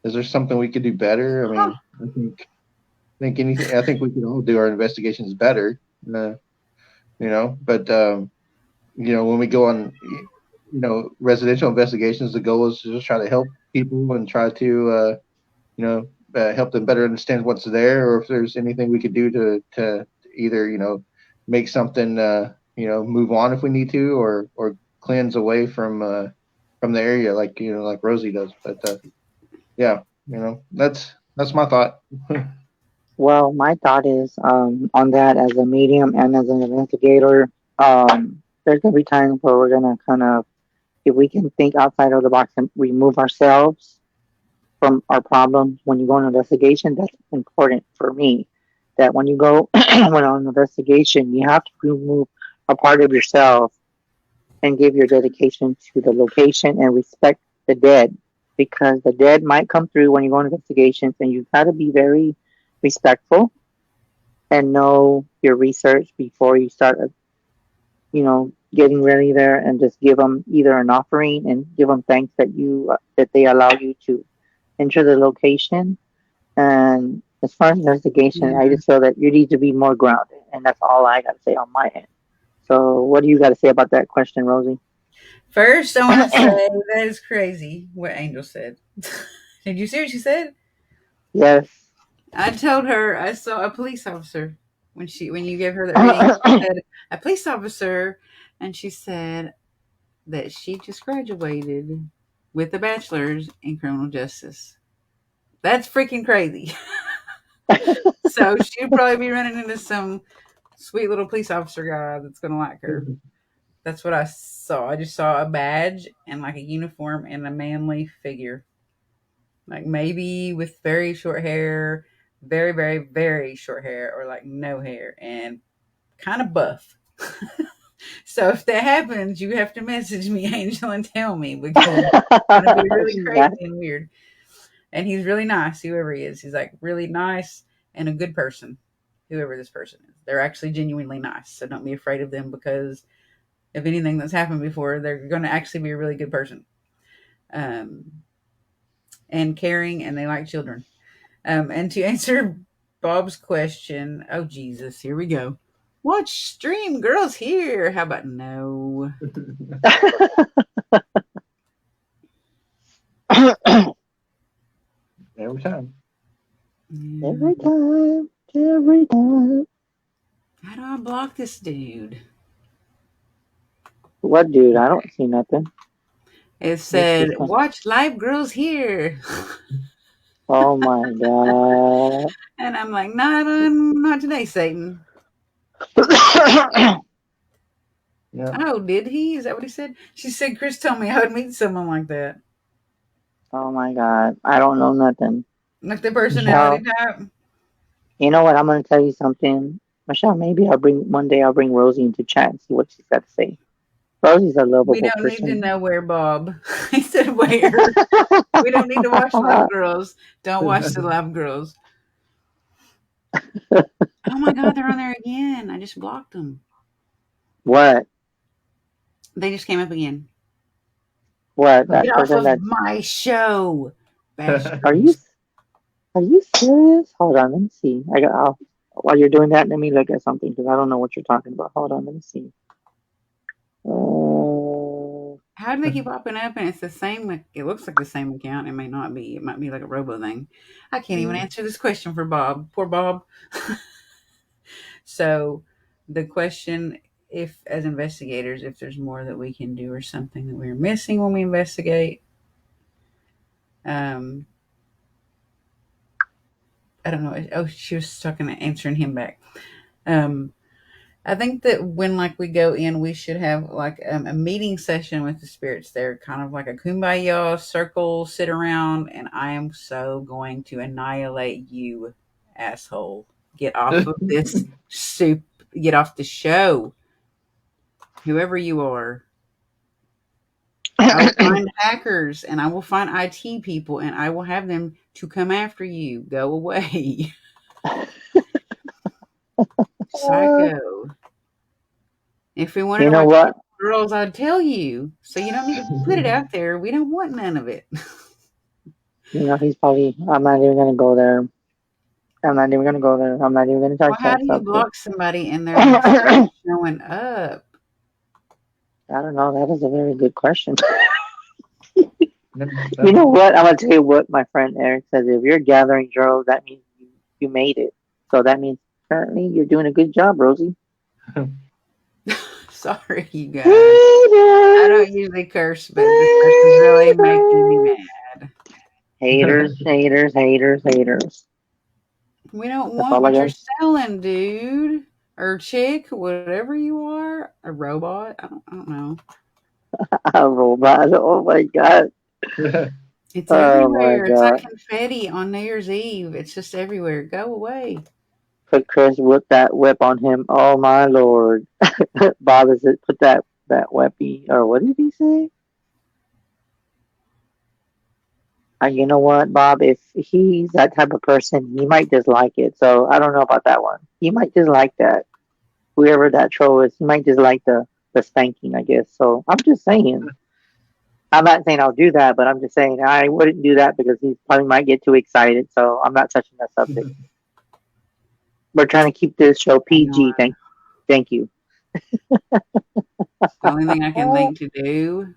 Is there something we could do better? I Huh. mean, I think anything. I think we can all do our investigations better. Uh, but when we go on, residential investigations, the goal is to just try to help people and try to, help them better understand what's there, or if there's anything we could do to either, make something, move on if we need to, or cleanse away from the area, like Rosie does. But yeah, that's my thought. Well, my thought is on that as a medium and as an investigator. There's gonna be times where we're gonna kind of, if we can think outside of the box and remove ourselves from our problems when you go on an investigation, that's important for me. That when you go when on an investigation, you have to remove a part of yourself and give your dedication to the location and respect the dead because the dead might come through when you go on investigations and you got to be very respectful and know your research before you start getting ready there and just give them either an offering and give them thanks that they allow you to enter the location. And as far as investigation, I Yeah. just feel that you need to be more grounded, and that's all I got to say on my end. So, what do you got to say about that question, Rosie? First, I want to say that is crazy what Angel said. Did you see what she said? Yes. I told her I saw a police officer when you gave her the reading. She said a police officer, and she said that she just graduated with a bachelor's in criminal justice. That's freaking crazy. So she'd probably be running into some sweet little police officer guy that's gonna like her. That's what I saw. I just saw a badge and like a uniform and a manly figure. Like maybe with very short hair, very, very, very short hair, or like no hair and kind of buff. So if that happens, you have to message me, Angel, and tell me because it's gonna be really She's crazy back. and weird. And he's really nice, whoever he is. He's like really nice and a good person, whoever this person is. They're actually genuinely nice. So don't be afraid of them because if anything that's happened before, they're going to actually be a really good person, um, and caring, and they like children. And to answer Bob's question, oh Jesus, here we go. Watch stream, girls here. How about no? Every time. Yeah. Every time, every time. How do I block this dude? What dude? I don't see nothing. It This said, is fun. "Watch live girls here," Oh my god. and I'm like, "Not today, Satan." Yeah. Oh, did he? Is that what he said? She said, "Chris told me I would meet someone like that, Oh my god. I don't know nothing. like the personality Michelle, type." you know what? I'm gonna tell you something. Michelle, maybe one day I'll bring Rosie into chat and see what she's got to say. Rosie's a We lovable don't need to person. know where, Bob. He said, "Where?" We don't need to watch Live Girls. Don't watch the Live Girls. Oh my God, they're on there again. I just blocked them. What? They just came up again. What? Get That off person of that's my show, are bastards. you are you serious? Hold on, let me see. While you're doing that, let me look at something because I don't know what you're talking about. Hold on, let me see. How do they keep popping up and it's the same? It looks like the same account. It may not be. It might be like a robo thing. I can't even Mm, answer this question for Bob. Poor Bob. So, the question, if as investigators, if there's more that we can do or something that we're missing when we investigate, um, I don't know. Oh, she was talking, answering him back. Um, I think that when like we go in, we should have like a meeting session with the spirits there, kind of like a kumbaya circle, sit around, and I am so going to annihilate you, asshole. Get off of this soup. Get off the show, whoever you are. I will find hackers and I will find IT people and I will have them to come after you. Go away, psycho. If we wanted you to know watch what? girls, I'd tell you. So you don't need to put it out there. We don't want none of it. You know he's probably. I'm not even gonna go there. I'm not even gonna go there. I'm not even gonna Well, touch how that do you subject. block somebody and they're like still I showing up? don't know. That is a very good question. You know That- what? I'm gonna tell you what my friend Eric says. If you're gathering Joe, that means you made it. So that means currently you're doing a good job, Rosie. Sorry, you guys. I Haters, don't usually curse, but this person's really making me haters, mad. haters, haters, haters, haters. We don't That's want all I what you're got. selling, dude. Or chick, whatever you are. A robot. I don't know. A robot. Oh my god. It's Oh my everywhere. It's like god. confetti on New Year's Eve. It's just everywhere. Go away. Put Chris whip that whip on him. Oh my lord. Bob is it put that weapy or what did he say? You know what, Bob? If he's that type of person, he might dislike it. So I don't know about that one. He might dislike that. Whoever that troll is, he might dislike the spanking, I guess. So I'm just saying. I'm not saying I'll do that, but I'm just saying I wouldn't do that because he probably might get too excited. So I'm not touching that subject. We're trying to keep this show Hang on. PG. Thank you. The only thing I can think to do.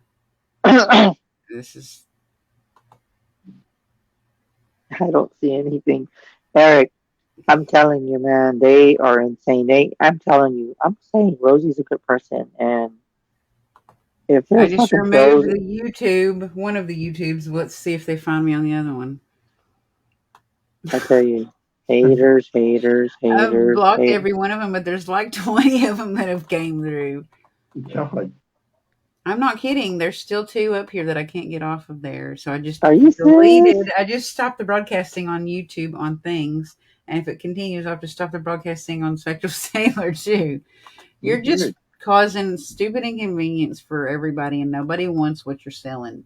I This is. don't see anything. Eric, I'm telling you, man, they are insane. I'm telling you, I'm saying Rosie's a good person, and if I there's just fucking removed trolls, the YouTube, one of the YouTubes. Let's see if they find me on the other one. I tell you, haters, haters, I've haters, blocked haters. every one of them, but there's like 20 of them that have came through. God. I'm not kidding. There's still two up here that I can't get off of there. So I just Are you serious? deleted. I just stopped the broadcasting on YouTube on things. And if it continues, I'll have to stop the broadcasting on Spectral Sailor too. You're just causing stupid inconvenience for everybody, and nobody wants what you're selling.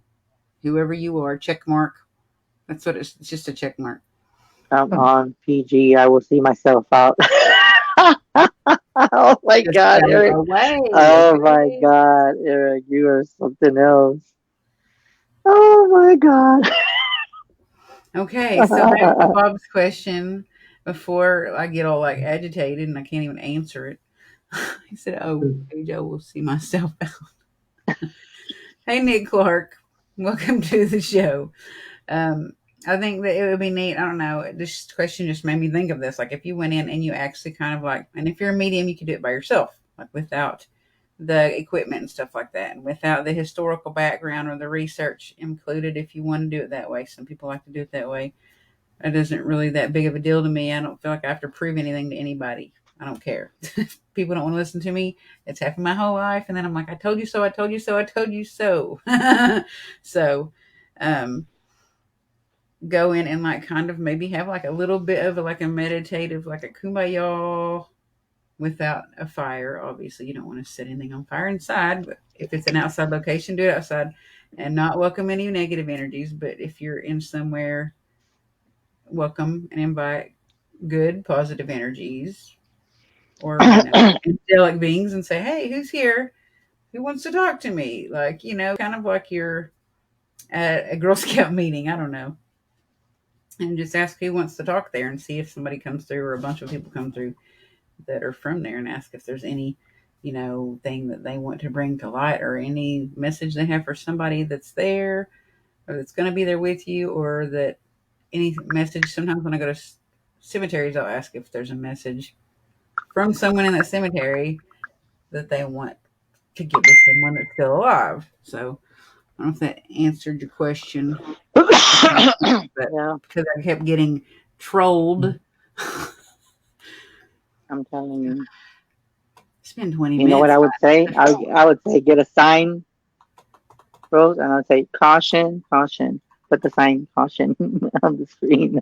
Whoever you are, check mark. That's what it's just a check mark. I'm on PG. I will see myself out. Oh my Just God, go Eric. away. Oh my Okay. God, Eric, you are something else. Oh my God. Okay, so back to Bob's question before I get all like agitated and I can't even answer it. He said, "Oh, age I will see myself out." Hey, Nick Clark, welcome to the show. Um, I think that it would be neat. I don't know. This question just made me think of this. Like if you went in and you actually kind of like, and if you're a medium, you could do it by yourself, like without the equipment and stuff like that, and without the historical background or the research included. If you want to do it that way, some people like to do it that way. It isn't really that big of a deal to me. I don't feel like I have to prove anything to anybody. I don't care. People don't want to listen to me. It's happened my whole life, and then I'm like, I told you so. I told you so. I told you so. So, um, go in and like kind of maybe have like a little bit of like a meditative, like a kumbaya without a fire. Obviously, you don't want to set anything on fire inside, but if it's an outside location, do it outside and not welcome any negative energies. But if you're in somewhere, welcome and invite good, positive energies or, angelic beings and say, hey, who's here? Who wants to talk to me? Like, kind of like you're at a Girl Scout meeting. I don't know. And just ask who wants to talk there and see if somebody comes through or a bunch of people come through that are from there and ask if there's any, thing that they want to bring to light or any message they have for somebody that's there or that's going to be there with you or that any message. Sometimes when I go to cemeteries, I'll ask if there's a message from someone in that cemetery that they want to give to someone that's still alive. So I don't know if that answered your question, but Yeah, because I kept getting trolled. I'm telling you. It's been 20 You know what minutes. I would say? I would say get a sign, Rose, and I'd say caution, caution. Put the sign caution on the screen.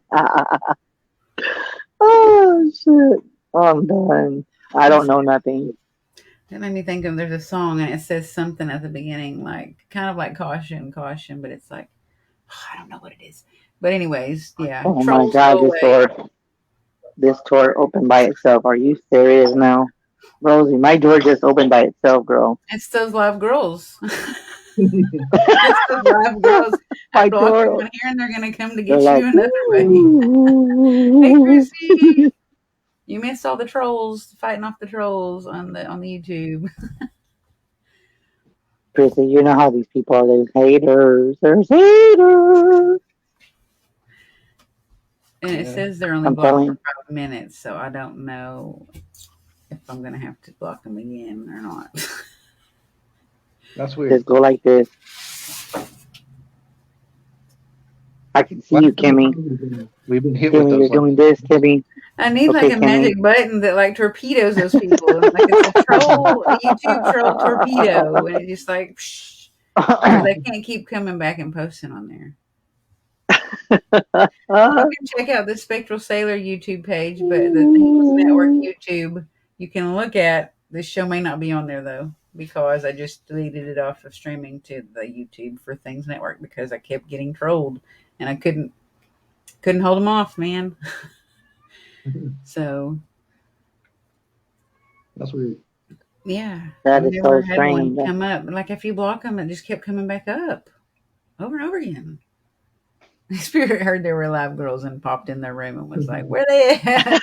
Oh shit! Oh, I'm done. I don't That's, know nothing. that made me think of there's a song and it says something at the beginning, like kind of like caution, caution, but it's like, I don't know what it is. But anyways, yeah, Oh my trolls god, go away. this door opened by itself. Are you serious now, Rosie? My door just opened by itself, girl. It's those live girls. It's those live girls. I My blocked them door. on here and they're going to come to They're get like, you another way. Hey, ooh. Chrissy. You missed all the trolls fighting off the trolls on the YouTube. Chrissy, you know how these people are. There's haters. There's haters. And it Yeah, says they're only I'm blocked for telling 5 minutes, so I don't know if I'm gonna have to block them again or not. that's you, weird. just go like this. I can see Last you, Kimmy. we've been hit with Kimmy, you're those. Like, doing this, Kimmy. I need like Okay, a Kimmy. magic button that like torpedoes those people. Like it's a YouTube troll torpedo, and it just like, so they can't keep coming back and posting on there. You can check out the Spectral Sailor YouTube page, but the Things Network YouTube you can look at. This show may not be on there though because I just deleted it off of streaming to the YouTube for Things Network because I kept getting trolled and I couldn't hold them off, man. So that's weird. yeah, I've That is never so had one strange. come up. Like if you block them, it just kept coming back up over and over again. The spirit heard there were live girls and popped in their room and was like, "Where they at?"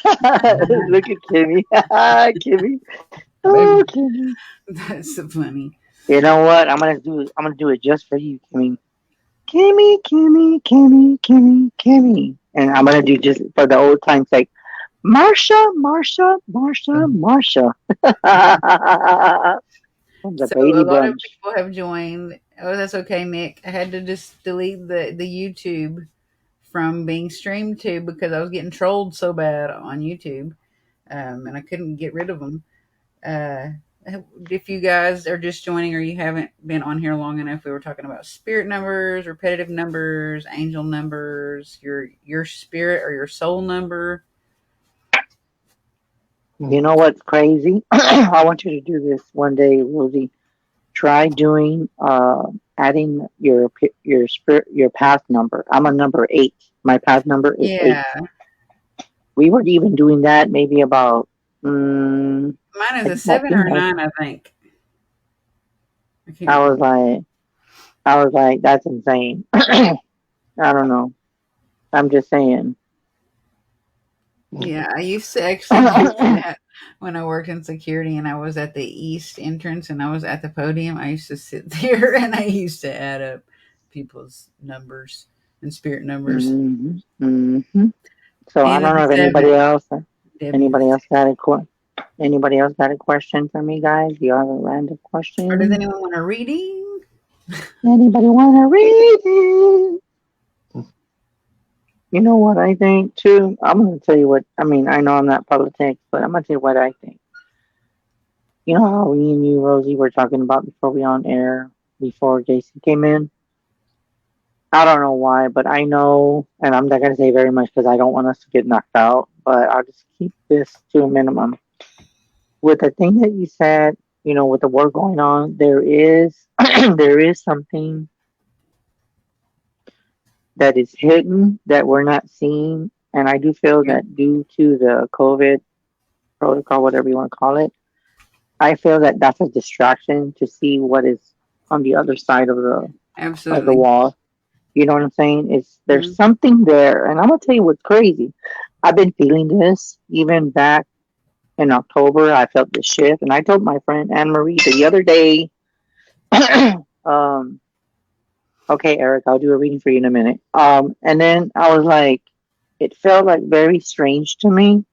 Look at Kimmy. Kimmy. Maybe. Oh, Kimmy. That's so funny. You know what? I'm gonna do it just for you, Kimmy. Kimmy, Kimmy, Kimmy, Kimmy, Kimmy. And I'm gonna do just for the old time's sake. Marsha, Marsha, Marsha, Marsha. From the So a Brady lot of Bunch. people have joined. Oh, that's okay, Nick. I had to just delete the YouTube from being streamed to because I was getting trolled so bad on YouTube, and I couldn't get rid of them. Uh, if you guys are just joining or you haven't been on here long enough, we were talking about spirit numbers, repetitive numbers, angel numbers, your spirit or your soul number. You know what's crazy? I want you to do this one day, Rosie. Try doing adding your spirit your path number. I'm a number 8. My path number is 8. Yeah, We were even doing that maybe about mine is I a think I 7 or think a 9, I think. I can't I was remember. like that's insane. I don't know. I'm just saying. Yeah, I used to actually do that when I worked in security and I was at the east entrance and I was at the podium. I used to sit there and I used to add up people's numbers and spirit numbers. Mm-hmm. Mm-hmm. So I 10 don't and know if 7. Debbie has anybody else got a anybody else got a question for me, guys? Do you have a random Or does question? anyone want a reading? Anybody want to read it? You know what I think too? I'm gonna tell you what I mean. I know I'm not politics, but I'm gonna tell you what I think. You know how we and you, Rosie, were talking about before we on air, before Jason came in? I don't know why, but I know, and I'm not going to say very much because I don't want us to get knocked out, but I'll just keep this to a minimum. With the thing that you said, with the war going on, there is there is something that is hidden that we're not seeing, and I do feel Yeah, that due to the COVID protocol, whatever you want to call it, I feel that that's a distraction to see what is on the other side of the absolutely. wall. You know what I'm saying? It's there's Mhm. something there, and I'm gonna tell you what's crazy. I've been feeling this even back in October. I felt this shift, and I told my friend Anne Marie the other day. um, okay, Eric, I'll do a reading for you in a minute. And then I was like, it felt like very strange to me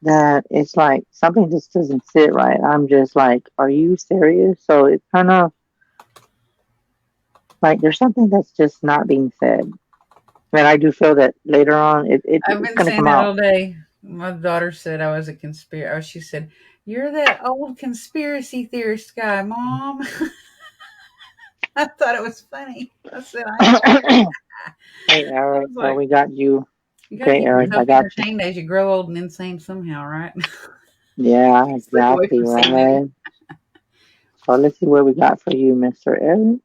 that it's like something just doesn't sit right. I'm just like, are you serious? So it's kind of like there's something that's just not being said. And I do feel that later on I've it's been going to saying come that out. all day. My daughter said I was a conspiracy. She said, "You're that old conspiracy theorist guy, Mom." I thought it was funny. I said, "I am." Hey, I Eric, was like, we got you. "You got to Okay, keep Eric, I yourself got you. entertained as you grow old and insane somehow, right?" Yeah, Slip away exactly, from sanity. right? So let's see what we got for you, Mr. Eric.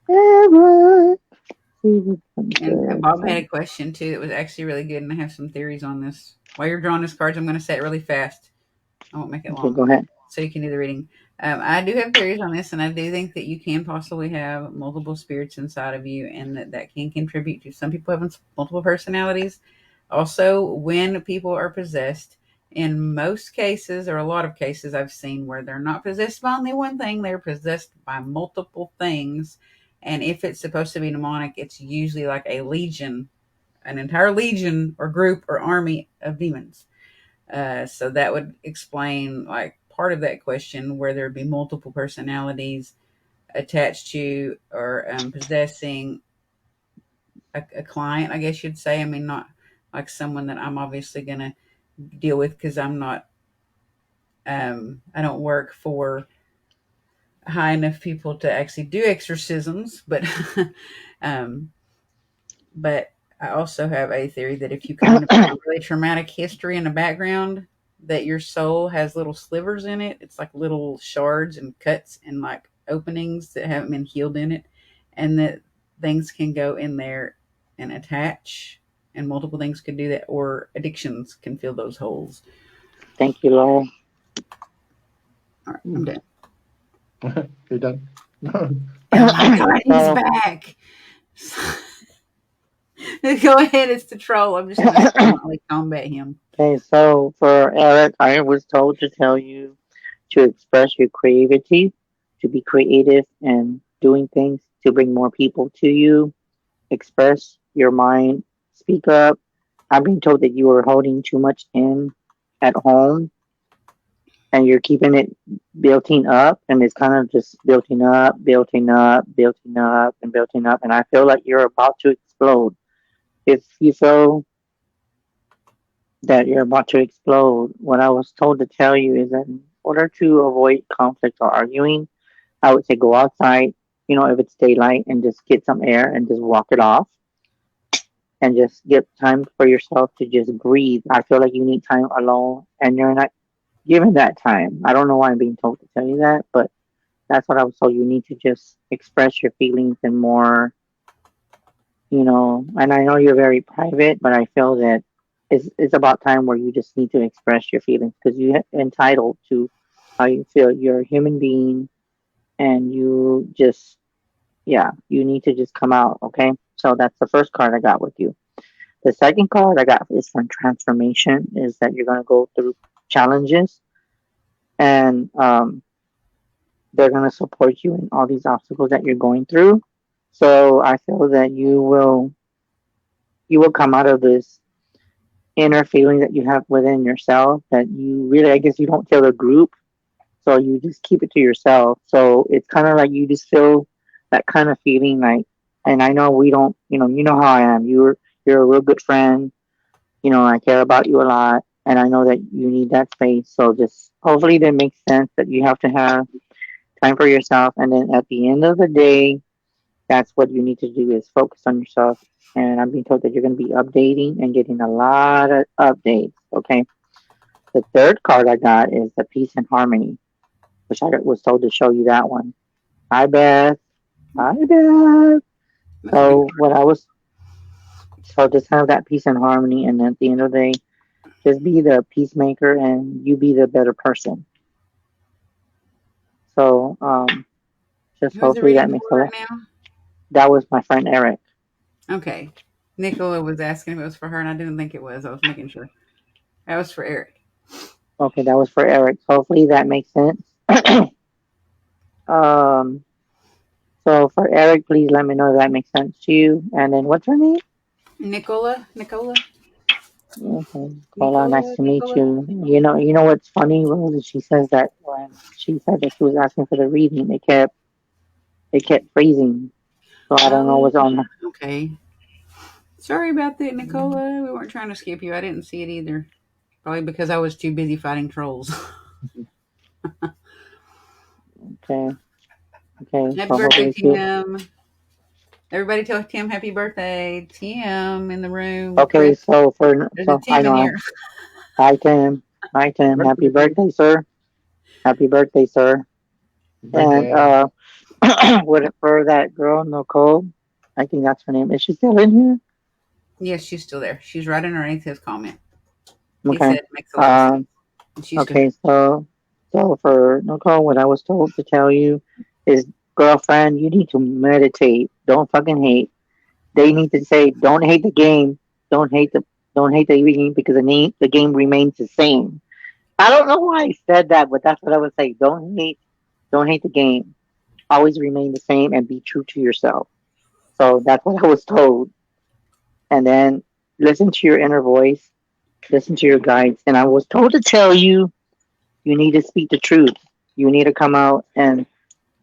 Eric. See what's And good. Bob had So, a question too that was actually really good, and I have some theories on this. While you're drawing these cards, I'm going to say it really fast. I won't make it okay, long, go ahead. so you can do the reading. I do have theories on this, and I do think that you can possibly have multiple spirits inside of you, and that can contribute to some people having multiple personalities. Also, when people are possessed, in most cases, or a lot of cases, I've seen where they're not possessed by only one thing; they're possessed by multiple things. And if it's supposed to be demonic, it's usually like a legion, an entire legion or group or army of demons. So that would explain like part of that question where there'd be multiple personalities attached to or possessing a client, I guess you'd say. I mean, not like someone that I'm obviously going to deal with because I'm not, I don't work for high enough people to actually do exorcisms, um, but I also have a theory that if you come in a really traumatic history in the background, that your soul has little slivers in it. It's like little shards and cuts and like openings that haven't been healed in it, and that things can go in there and attach, and multiple things could do that, or addictions can fill those holes. Thank you, Laura. All right, I'm done. You're done. Oh my god, he's so, back. Go ahead, it's the troll. I'm just gonna silently combat him. okay, so for Eric, I was told to tell you to express your creativity, to be creative and doing things to bring more people to you. Express your mind, speak up. I've been told that you are holding too much in at home and you're keeping it building up and it's kind of just building up, building up, building up, and building up. And I feel like you're about to explode. If you feel that you're about to explode, what I was told to tell you is that in order to avoid conflict or arguing, I would say go outside, if it's daylight and just get some air and just walk it off and just get time for yourself to just breathe. I feel like you need time alone and you're not given that time. I don't know why I'm being told to tell you that, but that's what I was told. You need to just express your feelings and more, and I know you're very private, but I feel that it's about time where you just need to express your feelings because you're entitled to how you feel. You're a human being and you just, yeah, you need to just come out, okay? So that's the first card I got with you. The second card I got is from transformation, is that you're going to go through challenges and they're going to support you in all these obstacles that you're going through. So I feel that you will come out of this inner feeling that you have within yourself that you really, I guess, you don't tell the group, so you just keep it to yourself. So it's kind of like you just feel that kind of feeling like, and I know we don't, you know how I am. You're a real good friend. I care about you a lot, and I know that you need that space. So just hopefully that makes sense that you have to have time for yourself, and then at the end of the day, that's what you need to do is focus on yourself. And I'm being told that you're going to be updating and getting a lot of updates. Okay. The third card I got is the peace and harmony, which I was told to show you that one. Hi, Beth. Hi, Beth. That's a big. So what I was so just have that peace and harmony, and at the end of the day, just be the peacemaker, and you be the better person. So just Who's the hopefully that reading makes a for lot. right now? That was my friend Eric. Okay. Nicola was asking if it was for her, and I didn't think it was. I was making sure. That was for Eric. Okay, that was for Eric. Hopefully that makes sense. um, so for Eric, please let me know if that makes sense to you. And then what's her name? Nicola. Nicola. Okay, Cola, nice Nicola. to meet Nicola. you. You know what's funny, Rose? She says that when she said that she was asking for the reading, it kept freezing. So I don't know Oh, what's on. okay. Sorry about that, Nicola. We weren't trying to skip you. I didn't see it either. Probably because I was too busy fighting trolls. Okay, okay. Happy So birthday, hopefully she. Tim. Everybody tell Tim happy birthday. Tim in the room. Okay, Chris, so for there's a so I Tim in know. here. Hi Tim. Hi Tim. Happy Birthday. birthday, sir. Happy birthday, sir. And Birthday. what for that girl Nicole? I think that's her name. Is she still in here? Yes, she's still there. She's right underneath his comment. He Okay. said it makes a lot of sense. Um. And she's still Okay. here. So for Nicole, what I was told to tell you is, girlfriend, you need to meditate. Don't fucking hate. They need to say, don't hate the game. Don't hate the don't hate the game because the game remains the same. I don't know why I said that, but that's what I would say. Don't hate the game. Always remain the same and be true to yourself. So that's what I was told. And then listen to your inner voice, listen to your guides. And I was told to tell you, you need to speak the truth. You need to come out, and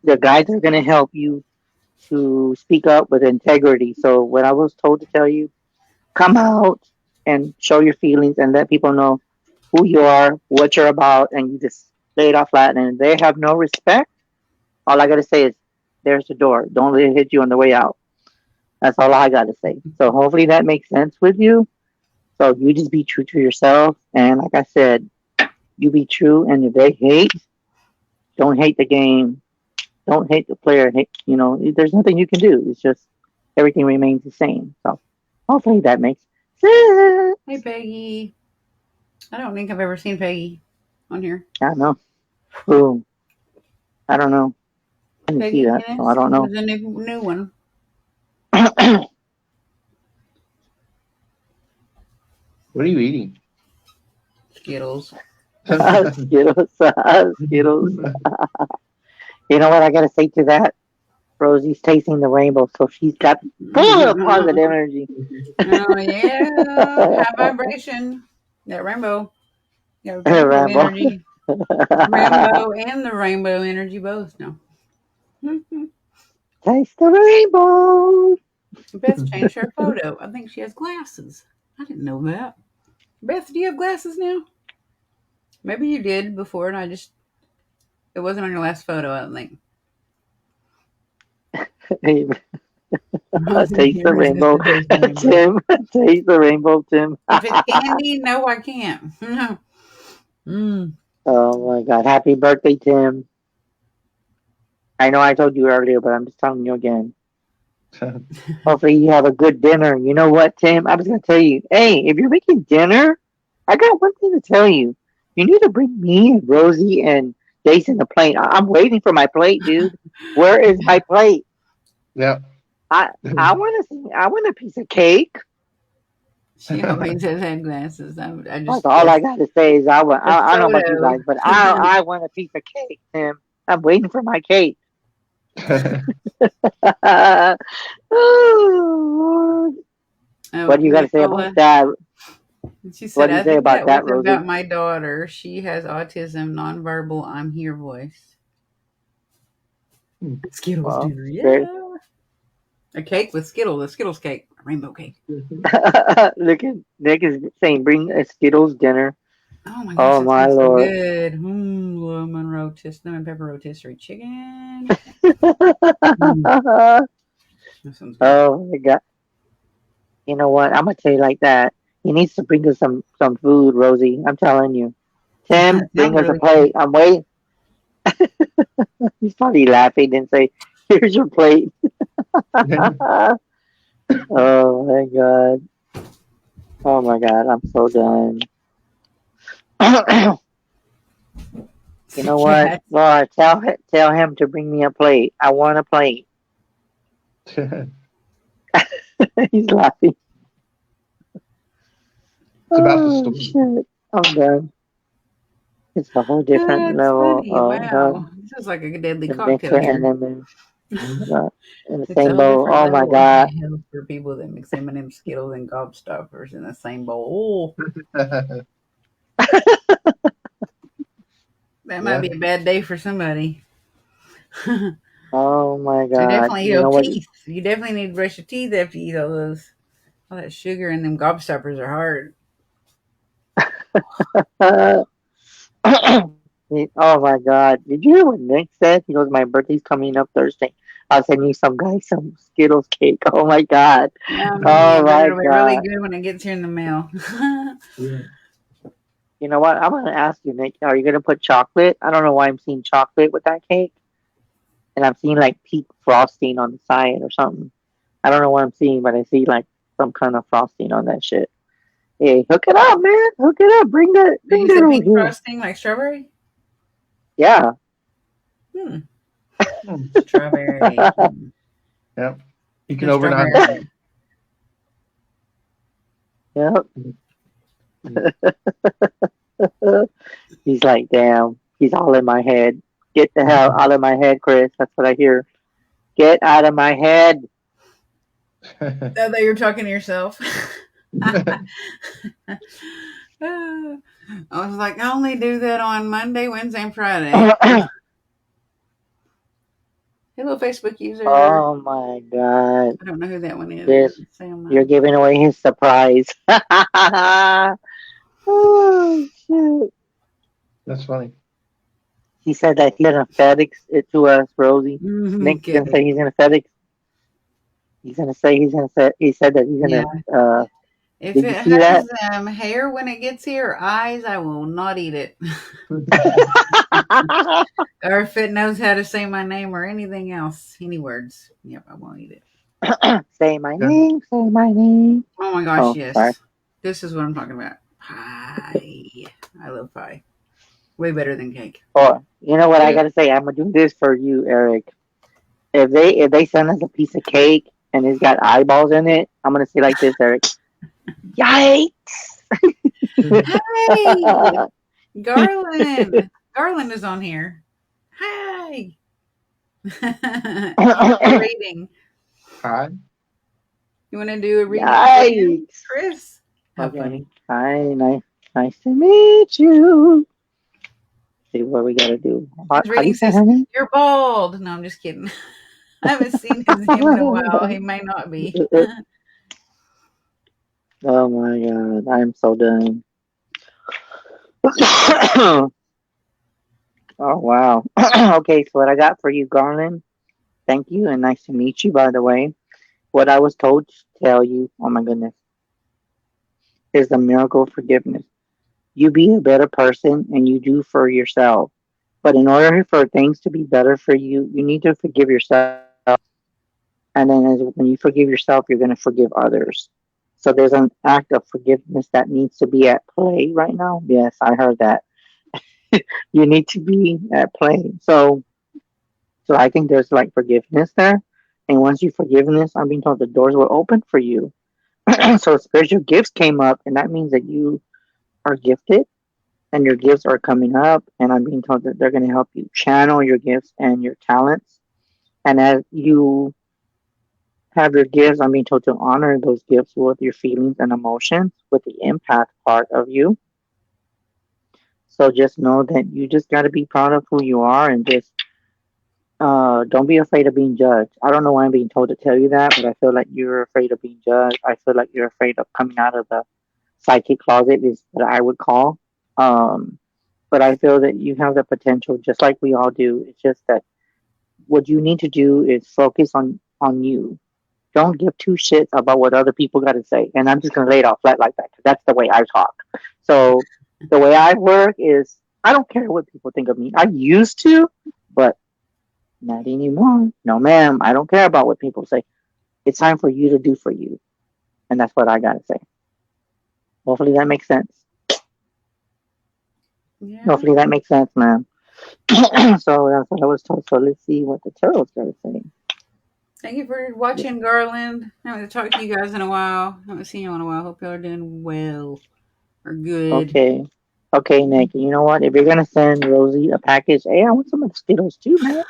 the guides are going to help you to speak up with integrity. So what I was told to tell you, come out and show your feelings and let people know who you are, what you're about, and you just lay it off flat. And if they have no respect, all I got to say is, there's the door. Don't let it hit you on the way out. That's all I got to say. So hopefully that makes sense with you. So you just be true to yourself. And like I said, you be true. And if they hate, don't hate the game. Don't hate the player. There's nothing you can do. It's just everything remains the same. So hopefully that makes sense. Hey, Peggy. I don't think I've ever seen Peggy on here. I know. Boom. I don't know. I didn't see Peggy that, so I Dennis don't is know. a new one. What are you eating? Skittles. Skittles. Skittles. You know what I got to say to that? Rosie's tasting the rainbow, so she's got full of positive energy. Oh yeah, high vibration. That rainbow. Yeah, rainbow Rambo. energy. Rainbow and the rainbow energy both. No. Taste the rainbow. Beth changed her photo. I think she has glasses. I didn't know that. Beth, do you have glasses now? Maybe you did before, and it wasn't on your last photo. I don't think. Taste the You're rainbow. resistant taste the rainbow. Tim. Taste the rainbow, Tim. If it's candy, no, I can't. mm. Oh my God. Happy birthday, Tim. I know I told you earlier, but I'm just telling you again. Hopefully you have a good dinner. You know what, Tim? I was gonna tell you, hey, if you're making dinner, I got one thing to tell you. You need to bring me and Rosie and Jason a plate. I'm waiting for my plate, dude. Where is my plate? Yeah. I want a piece of cake. She always has had glasses. I That's just all I got to say is I want. the I don't know about you photo. guys, but I want a piece of cake, Tim. I'm waiting for my cake. Oh, Lord. Oh, What do you got to say about Nicola. that? She What said, do you I say think about that was that, about Rosie? my daughter. She has autism, nonverbal, I'm here voice. Skittles Well, dinner, very. yeah. A cake with Skittles, a Skittles cake, a rainbow cake. Look at Nick is saying, bring a Skittles dinner. Oh my gosh, Oh that my sounds so Lord. good. Lemon pepper rotisserie chicken. Mm, that sounds good. Oh my God. You know what? I'm gonna tell you like that. He needs to bring us some food, Rosie. I'm telling you. Tim, bring Sounds us a really good. plate. I'm waiting. He's probably laughing and say, "Here's your plate." Oh my God. Oh my God. I'm so done. You know what, Yes. Laura? Tell him to bring me a plate. I want a plate. He's laughing. It's about the Oh story. shit. I'm done. It's a whole different That's level funny. of Wow. This is like a deadly adventure cocktail and here. in the It's a same whole bowl. different Oh my level of God. health for people that mix M&M, Skittles, and Gobstoppers in the same bowl. Oh, that might Yeah. be a bad day for somebody. Oh my So God. definitely, You know what? teeth. You definitely need to brush your teeth after you eat all those. All that sugar and them Gobstoppers are hard. Oh my God. Did you hear what Nick said? He goes, my birthday's coming up Thursday. I'll send you some guy some Skittles cake. Oh my God. I Oh bet my it'll be really God. good when it gets here in the mail. Yeah. You know what? I'm gonna ask you, Nick. Are you gonna put chocolate? I don't know why I'm seeing chocolate with that cake, and I'm seeing like peak frosting on the side or something. I don't know what I'm seeing, but I see like some kind of frosting on that shit. Hey, hook it up, man. Hook it up. Did Bring you that say over pink here. frosting like strawberry? Yeah. Hmm. Hmm. Strawberry. Hmm. Yeah. You can No overnight strawberry. that. Yep. He's like, damn. He's all in my head. Get the hell out of my head, Chris. That's what I hear. Get out of my head. I thought you were talking to yourself. I was like, I only do that on Monday, Wednesday, and Friday. Hello, Facebook user. Oh my God. I don't know who that one is. It This, doesn't say on you're mine. giving away his surprise. Oh, shit. That's funny. He said that he's gonna FedEx it to us, Rosie. Nick's gonna Okay. say he's gonna FedEx. He's gonna say he's gonna say. He said that he's Yeah. gonna. If Did it you see that? has hair when it gets here, or eyes, I will not eat it. Or if it knows how to say my name or anything else, any words, yep, I won't eat it. Say my Yeah. name. Say my name. Oh my gosh, Oh, sorry. yes. This is what I'm talking about. Pie. I love pie. Way better than cake. Or you know what I Yeah. gotta say? I'm gonna do this for you, Eric. If they send us a piece of cake and it's got eyeballs in it, I'm gonna say like this, Eric. Yikes! Hey, Garland. Garland is on here. Hi. Give me a reading. Hi. You want to do a reading for him, Yikes! Chris? How Okay. funny. Hi, nice to meet you. See what we gotta do. His How do you reading say says, her name? You're bald. No, I'm just kidding. I haven't seen him in a while. He may not be. Oh my God, I'm so done. Oh wow. Okay, so what I got for you, Garland. Thank you and nice to meet you. By the way, what I was told to tell you. Oh my goodness, is the miracle of forgiveness. You be a better person and you do for yourself. But in order for things to be better for you, you need to forgive yourself. And then when you forgive yourself, you're going to forgive others. So there's an act of forgiveness that needs to be at play right now. Yes, I heard that. You need to be at play. So I think there's like forgiveness there. And once you forgiveness, I'm being told the doors will open for you. So spiritual gifts came up, and that means that you are gifted and your gifts are coming up. And I'm being told that they're going to help you channel your gifts and your talents And as you have your gifts, I'm being told to honor those gifts with your feelings and emotions, with the empath part of you. So just know that you just got to be proud of who you are and just don't be afraid of being judged. I don't know why I'm being told to tell you that, but I feel like you're afraid of being judged. I feel like you're afraid of coming out of the psychic closet, is what I would call. Um, but I feel that you have the potential, just like we all do. It's just that what you need to do is focus on you. Don't give two shits about what other people got to say. And I'm just gonna lay it off flat like that because that's the way I talk. So the way I work is I don't care what people think of me. I used to, but not anymore. No, ma'am. I don't care about what people say. It's time for you to do for you, and that's what I gotta say. Hopefully that makes sense. Yeah. Hopefully that makes sense, ma'am. So that's what I was told. So let's see what the tarot's got to say. Thank you for watching, Garland. I haven't talked to you guys in a while. I haven't seen you in a while. Hope y'all are doing well or good. Okay. Okay, Nick. You know what? If you're gonna send Rosie a package, hey, I want some of the Skittles too, man.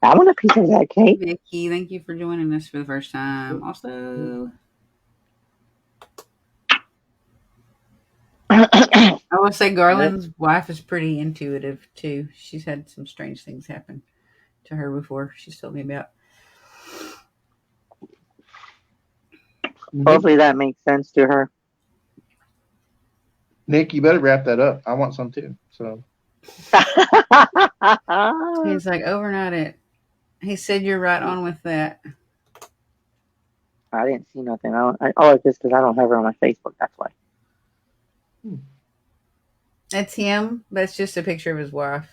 I want a piece of that cake. Vicky, thank you for joining us for the first time. Also, I will say Garland's wife is pretty intuitive too. She's had some strange things happen to her before. She's told me about. Nick, Hopefully that makes sense to her. Nick, you better wrap that up. I want some too. So He's like, overnight it. He said you're right on with that. I didn't see nothing. Oh, it's just because I don't have her on my Facebook. That's why. That's him. That's just a picture of his wife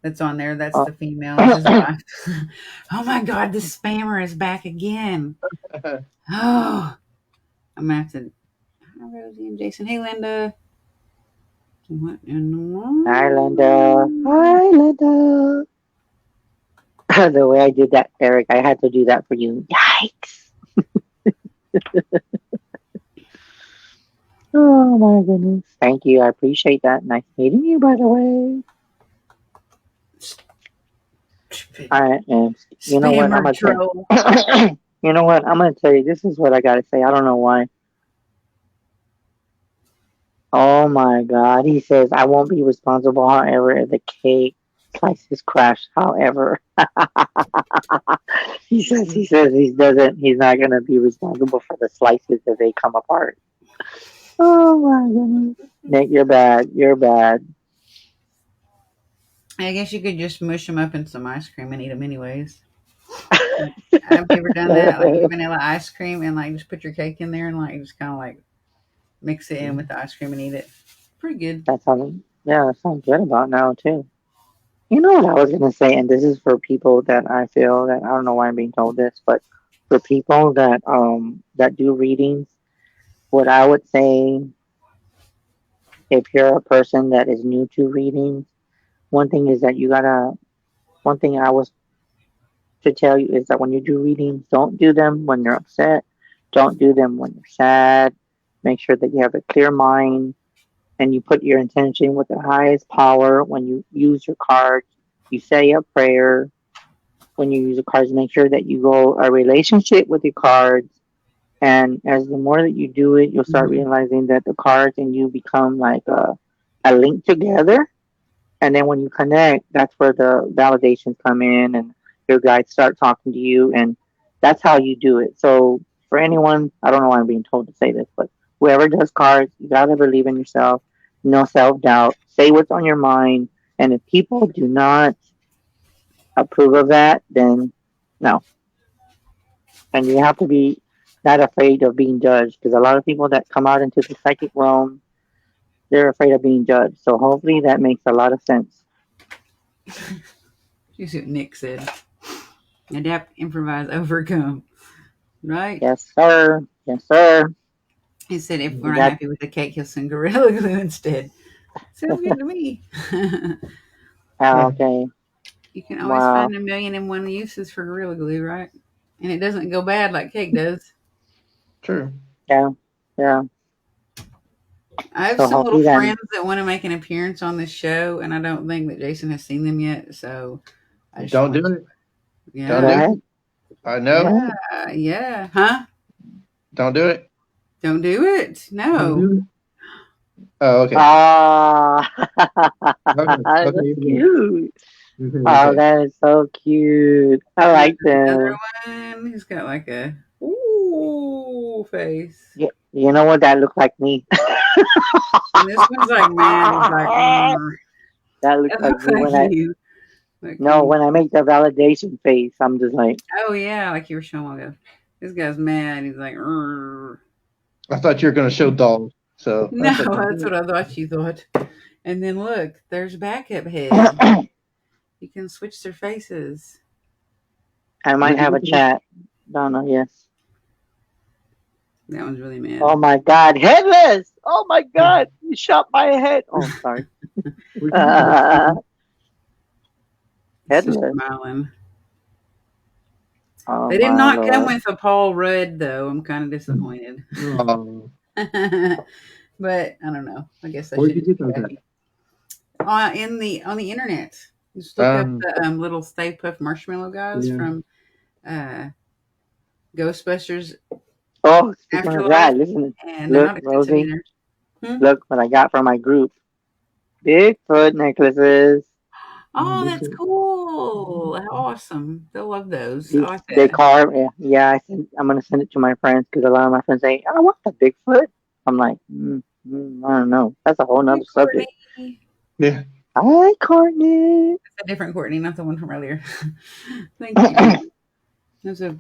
that's on there. That's the female. That's his wife. Oh my God, this spammer is back again. Oh, I'm gonna have to. Hi, Rosie and Jason. Hey, Linda. What in the Hi, Linda. Hi, Linda. The way I did that, Eric, I had to do that for you. Yikes. Oh, my goodness. Thank you. I appreciate that. Nice meeting you, by the way. I am. You know what? I'm spammer going to troll? tell you know what? I'm going to tell you. This is what I got to say. I don't know why. Oh, my God. He says, I won't be responsible, however, if the cake slices crash. However, he's not going to be responsible for the slices if they come apart. Oh, my goodness. Nick, you're bad. You're bad. I guess you could just mush them up in some ice cream and eat them anyways. Like, have you ever done that? Like eat vanilla ice cream and like just put your cake in there and like just kind of like mix it in with the ice cream and eat it. Pretty good. That sounds, yeah, that sounds good about now, too. You know what I was gonna say, and this is for people that I feel that I don't know why I'm being told this, but for people that do readings, what I would say if you're a person that is new to readings, one thing is that you gotta one thing I was to tell you is that when you do readings, don't do them when you're upset, don't do them when you're sad. Make sure that you have a clear mind and you put your intention with the highest power when you use your cards. You say a prayer when you use the cards, make sure that you go a relationship with your cards. And as the more that you do it, you'll start realizing that the cards and you become like a link together. And then when you connect, that's where the validations come in and your guides start talking to you. And that's how you do it. So for anyone, I don't know why I'm being told to say this, but whoever does cards, you got to believe in yourself. No self doubt. Say what's on your mind. And if people do not approve of that, then no, and you have to be not afraid of being judged because a lot of people that come out into the psychic realm, they're afraid of being judged. So hopefully that makes a lot of sense. You see what Nick said. Adapt, improvise, overcome. Right? Yes, sir. Yes, sir. He said if we're not That happy with the cake, he'll send Gorilla Glue instead. Sounds good to me. okay. You can always Wow. find 1,000,001 uses for Gorilla Glue, right? And it doesn't go bad like cake does. true. Yeah. Yeah. I have So some little hopefully then. friends that want to make an appearance on this show, and I don't think that Jason has seen them yet. So I just Don't do want to, it. Don't Go do yeah. it. ahead. I know. Yeah. Yeah. Huh? Don't do it. Don't do it. Don't No. do it. Oh, okay. Ah, Okay. Okay. that's You're good. cute. You're Oh, okay. that is so cute. I There's like them. another one. He's got like a ooh face. Yeah, you know what? That looks like me. And this one's like mad. He's like, "Rrr." That looks It like looks me like when I you. Like no, you. when I make the validation face, I'm just like, Oh yeah, like you were showing a while ago. This guy's mad. He's like, "Rrr." I thought you were going to show dolls. So No, that's okay. that's what I thought you thought. And then look, there's backup head. You can switch their faces. I might have a chat. Donna, yes. That one's really mad. Oh my God, headless! Oh my God, you shot my head. Oh, sorry. We can do this. It's just Headless. smiling. Oh They did my not come Lord. with a Paul Rudd though. I'm kind of disappointed. Oh, But I don't know. I guess I where'd should you just get be those at? happy. In the on the internet, just look up the little Stay Puft Marshmallow guys Yeah. from uh, Ghostbusters Oh, speaking of Afterlife, that, listen. and they're Look, not expensive Rosie. either. Hmm? Look what I got from my group. Bigfoot necklaces. Oh, Oh, big that's foot. cool! How awesome! They'll love those. I These like they that. carve. Yeah, I'm gonna send it to my friends because a lot of my friends say, "I want the Bigfoot." I'm like, I don't know. That's a whole Hey, nother subject. Courtney. Yeah. Hi, Courtney. It's a different Courtney, not the one from earlier. Thank you. There's a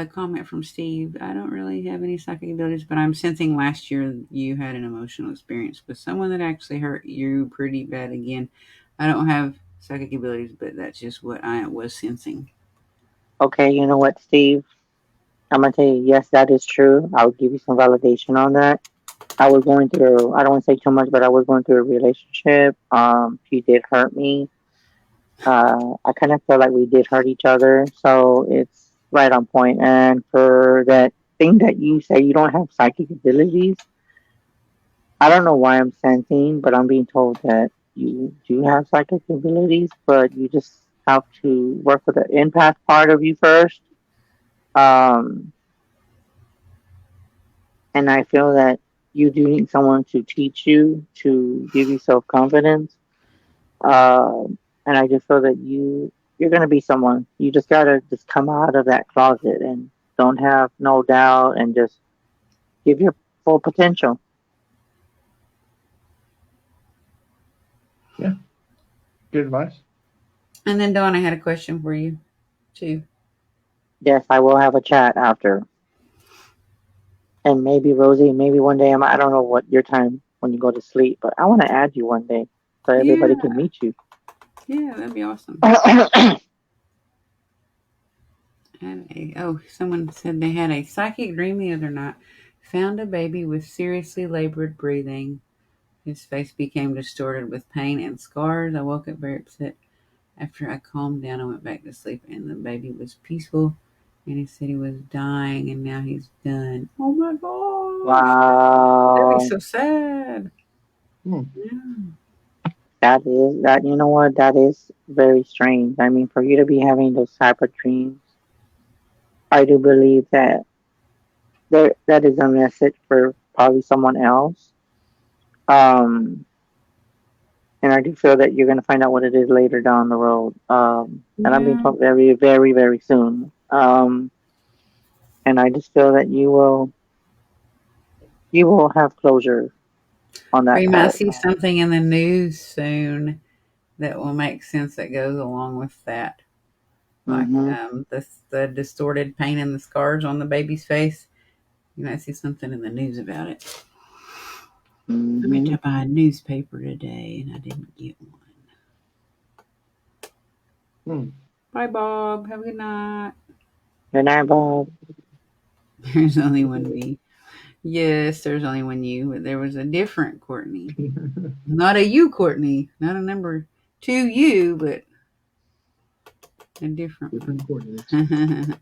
comment from Steve. I don't really have any psychic abilities, but I'm sensing last year you had an emotional experience with someone that actually hurt you pretty bad again. I don't have psychic abilities, but that's just what I was sensing. Okay, you know what, Steve? I'm gonna tell you, yes, that is true. I'll give you some validation on that. I was going through. I don't want to say too much, but I was going through a relationship. He did hurt me. I kind of feel like we did hurt each other, so it's right on point. And for that thing that you say you don't have psychic abilities, I don't know why I'm sensing, but I'm being told that you do have psychic abilities, but you just have to work with the empath part of you first. Um, and I feel that you do need someone to teach you to give you self confidence. And I just feel that you're gonna be someone. You just gotta just come out of that closet and don't have no doubt and just give your full potential. Yeah. Good advice. And then Dawn, I had a question for you too. Yes, I will have a chat after. And maybe Rosie, maybe one day I don't know what your time when you go to sleep, but I want to add you one day so everybody Yeah, can meet you. yeah, that'd be awesome. Someone said they had a psychic dream the other night. Found a baby with seriously labored breathing. His face became distorted with pain and scars. I woke up very upset. After I calmed down, I went back to sleep, and the baby was peaceful. And he said he was dying, and now he's done. Oh my gosh, that'd be Wow. so sad. Hmm. Yeah. That is that you know what? That is very strange. I mean, for you to be having those type of dreams, I do believe that that is a message for probably someone else. Um, and I do feel that you're gonna find out what it is later down the road. And I'm being Yeah. told very, very, very soon. And I just feel that you will have closure on that We might part. see something in the news soon that will make sense that goes along with that. Like Mm-hmm. the distorted pain and the scars on the baby's face. You might see something in the news about it. I meant Mm-hmm. to buy a newspaper today and I didn't get one. Hmm. Bye, Bob. Have a good night. Good night, Bob. There's only one me. Yes, there's only one you, but there was a different Courtney. Not a you, Courtney. Not a number two you, but a different Different coordinates. one.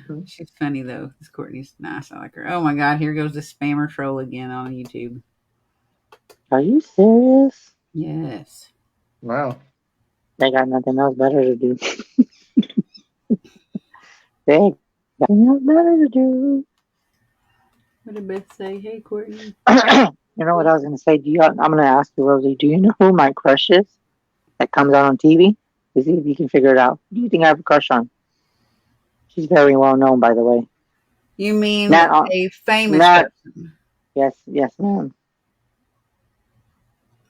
Okay. She's funny though. This Courtney's nice. I like her. Oh my God, here goes the spammer troll again on YouTube. Are you serious? Yes. Wow. They got nothing else better to do. Dang. Got nothing better to do. What did Beth say? Hey, Courtney. You know what I was gonna say? I'm gonna ask you, Rosie. Do you know who my crush is that comes out on TV? To see if you can figure it out. Who do you think I have a crush on? She's very well known, by the way. You mean Not on, a famous not person? yes, yes, ma'am.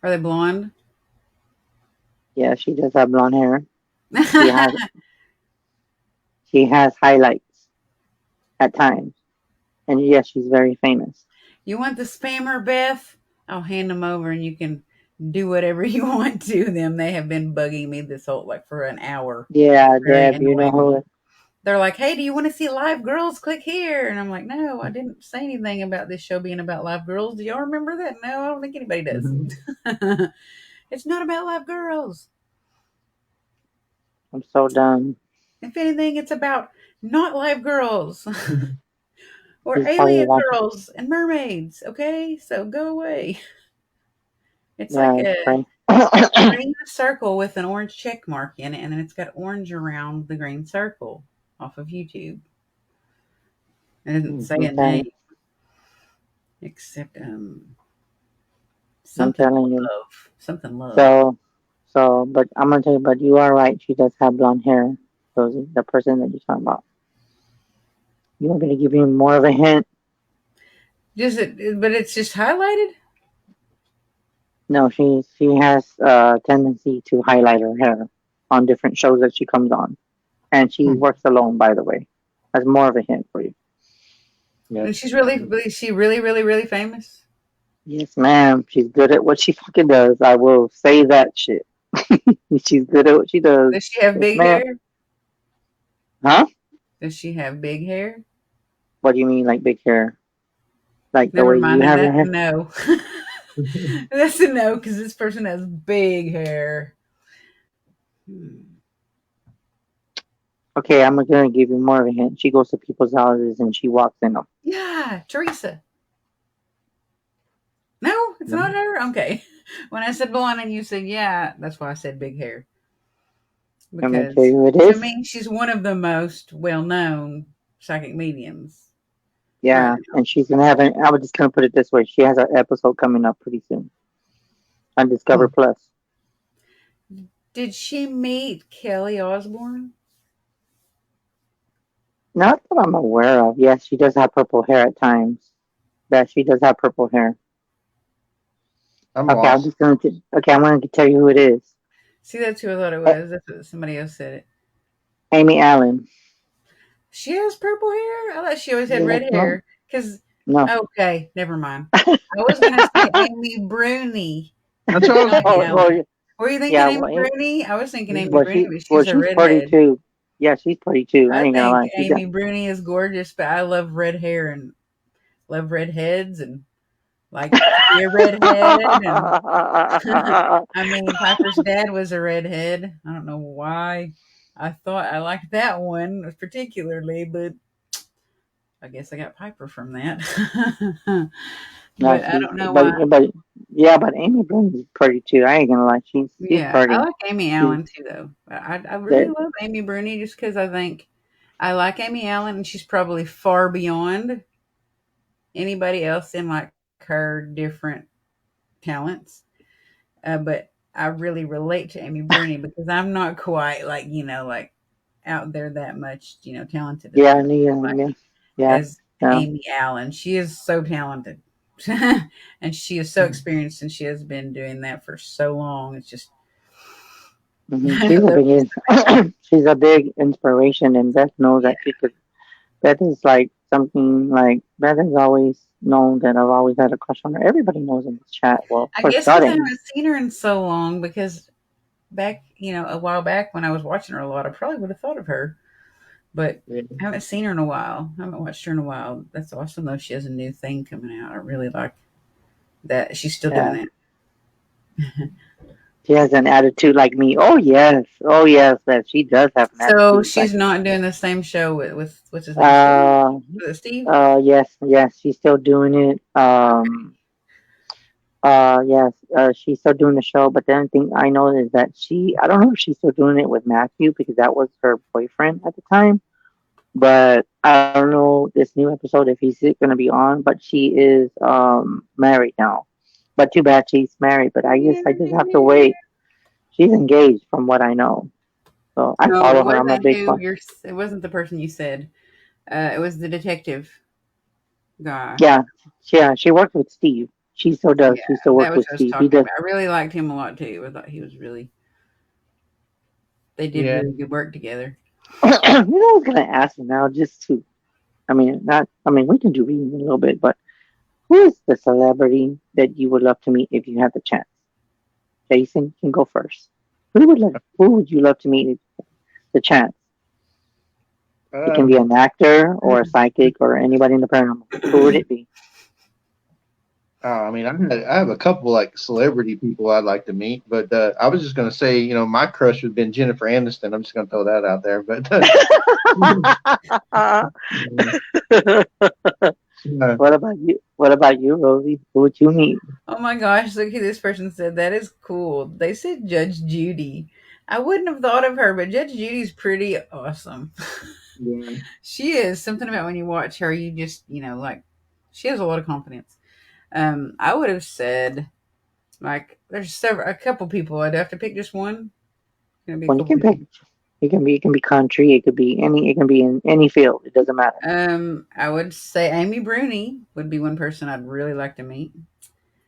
Are they blonde? Yeah, she does have blonde hair. She has she has highlights at times, and yes, she's very famous. You want the spammer, Beth? I'll hand them over and you can do whatever you want to them. They have been bugging me this whole, like, for an hour. Yeah, Very Deb, you know annoying who? me. They're like, hey, do you want to see live girls? Click here. And I'm like, no, I didn't say anything about this show being about live girls. Do y'all remember that? No, I don't think anybody does. It's not about live girls. I'm so done. If anything, it's about not live girls or He's probably alien watching. girls and mermaids. Okay, so go away. It's like Yeah, it's a great. green circle with an orange check mark in it, and then it's got orange around the green circle off of YouTube. It doesn't say I'm a telling, name except I'm something telling you. love. Something love. But I'm gonna tell you. But you are right. She does have blonde hair. Rosie, the person that you're talking about. You want me to give you more of a hint? Just it, but it's just highlighted. No, she has a tendency to highlight her hair on different shows that she comes on, and she Hmm. works alone. By the way, that's more of a hint for you. Yeah. And she's really, really, she really, really, really famous. Yes, ma'am. She's good at what she fucking does. I will say that shit. She's good at what she does. Does she have Yes, big ma'am. hair? Huh? Does she have big hair? What do you mean, like big hair? Like the Never way you mind. Then have your that's a hair? no. That's a no because this person has big hair. Hmm. Okay, I'm gonna give you more of a hint. She goes to people's houses and she walks in them. Yeah, Teresa. No, it's not her. Okay. When I said blonde and you said yeah, that's why I said big hair. I'm gonna tell Because you who it to is. me, she's one of the most well-known psychic mediums right Yeah, and she's gonna have an. I was just gonna put it this way. She has an episode coming up pretty soon on Discover Hmm. Plus. now. Did she meet Kelly Osbourne? Not that I'm aware of. Yes, she does have purple hair at times. That she does have purple hair. I'm Okay, I'm lost. just gonna. Okay, I'm gonna tell you who it is. See, that's who I thought it A- was. That's what somebody else said it. Amy Allen. She has purple hair. I thought she always had Yes, red no, hair. Cause no. okay, never mind. I was gonna say Amy Bruni, That's what I was not oh, thinking. Ellen. well, Were you thinking yeah. Amy Bruni? I was thinking Amy Well, Bruni, but she's a she's pretty redhead. too. Yeah, she's pretty too. I I ain't gonna think lie. She got. Amy Bruni is gorgeous, but I love red hair and love redheads and like to be a redhead. And I mean, Piper's dad was a redhead. I don't know why. I thought I liked that one particularly, but I guess I got Piper from that. No, But I don't know but why. yeah, but Amy Bloom is pretty too. I ain't gonna lie. She's Yeah, I pretty. like Amy She's Allen too, though. I really that. love Amy Bruni just because I think I like Amy Allen, and she's probably far beyond anybody else in like her different talents. But I really relate to Amy Bruni because I'm not quite like like out there that much talented Yeah, like yeah, yeah, as yeah. Amy Allen. She is so talented. And she is so experienced and she has been doing that for so long. It's just I She's a love me she's a big inspiration, and Beth knows yeah. that too. Cause Beth is like something like Beth has always known that I've always had a crush on her. Everybody knows in this chat. Well, of I course, guess because I starting. haven't seen her in so long because back, a while back when I was watching her a lot, I probably would have thought of her. But Yeah. I haven't seen her in a while. I haven't watched her in a while. That's awesome though. She has a new thing coming out. I really like that. She's still doing Yeah, that. she has an attitude like me. Oh yes, Beth. She does have an So attitude like she's not doing the same show with what's his name, Steve? Uh, Was it Steve? yes, she's still doing it. Okay. Yes, she's still doing the show. But the only thing I know is that I don't know if she's still doing it with Matthew because that was her boyfriend at the time. But I don't know this new episode if he's going to be on, but she is married now. But too bad she's married. But I guess I just have to wait. She's engaged, from what I know. So I No, it follow her. I'm a wasn't big who fan. you're. It wasn't the person you said. It was the detective guy. Yeah, yeah. She works with Steve. She still does. Yeah, She still that works was with what I was Steve. He talking does. about. I really liked him a lot too. I thought he was really. They did Yeah. really good work together. You know, I was gonna ask you now, just to. I mean, not. I mean, we can do reading a little bit, but who is the celebrity that you would love to meet if you had the chance? Jason can go first. Who would you love to meet if the chance? It can be Um, an actor or a psychic or anybody in the paranormal. Who would it be? I mean, I have a couple like celebrity people I'd like to meet, but I was just gonna say, my crush would have been Jennifer Aniston. I'm just gonna throw that out there, but uh, What about you? What about you, Rosie? Who would you meet? Oh my gosh, look who this person said. That is cool. They said Judge Judy. I wouldn't have thought of her, but Judge Judy's pretty awesome. yeah, She is something about when you watch her, you just, like she has a lot of confidence. I would have said like there's a couple people. I'd have to pick just one. Gonna be a Well, you couple can people. pick. It can be country. It could be any. It can be in any field. It doesn't matter. I would say Amy Bruni would be one person I'd really like to meet.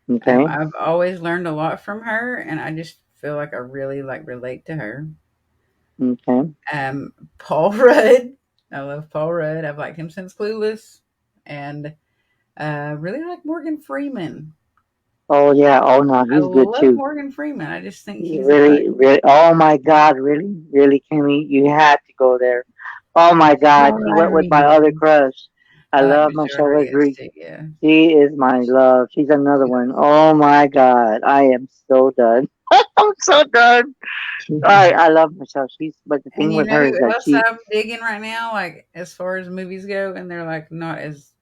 Okay. I've always learned a lot from her, and I just feel like I really like relate to her. Okay. Paul Rudd, I love Paul Rudd. I've liked him since Clueless, and really like Morgan Freeman. Oh yeah. Oh no, I he's good love too. Morgan Freeman. I just think he's like Really, really. Oh my God, really, really, Kimmy, you had to go there. Oh my God, Michelle she went with my other Rodriguez. crush. I I like love Michelle Michelle Rodriguez Rodriguez. too. Yeah, She is my love. She's another one. Oh my God, I am so done. I'm so done. I love Michelle. But the and thing you with know her is who that else she. I'm digging right now? Like as far as movies go, and they're like not as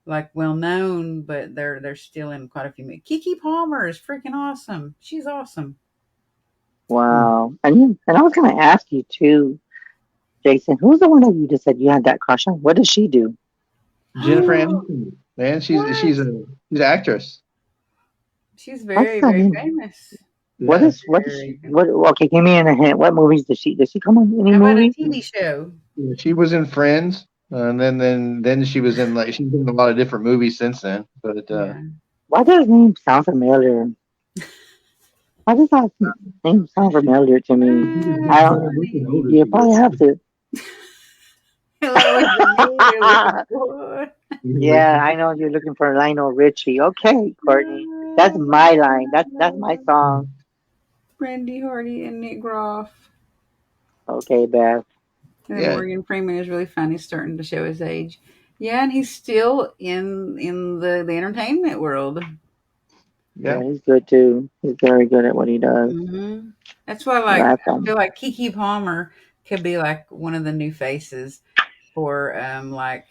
like well known, but they're still in quite a few movies. Kiki Palmer is freaking awesome. She's awesome. Wow. And I was gonna ask you too, Jason. Who's the one that you just said you had that crush on? What does she do? Jennifer Aniston, man, she's What? she's an actress. She's What's very, her very name? famous. Yeah, What is she? Very famous. What? Okay, give me a hint. What movies does she come on? Any How about a movie? TV show? yeah, she was in Friends, and then she was in like she's been in a lot of different movies since then. But Yeah. Why does his name sound familiar? Why does that name sound familiar to me? I don't. Honey. You probably have to. Hello, what's the name you're looking for? Yeah, I know you're looking for Lionel Richie. Okay, Courtney, that's my line. That's my song. Brandy Hardy and Nick Groff. Okay, Beth. And then yeah, Morgan Freeman is really funny, starting to show his age. Yeah, and he's still in the entertainment world. Yeah, yeah, he's good too. He's very good at what he does. That's why, like, That's I feel like Kiki Palmer could be like one of the new faces for like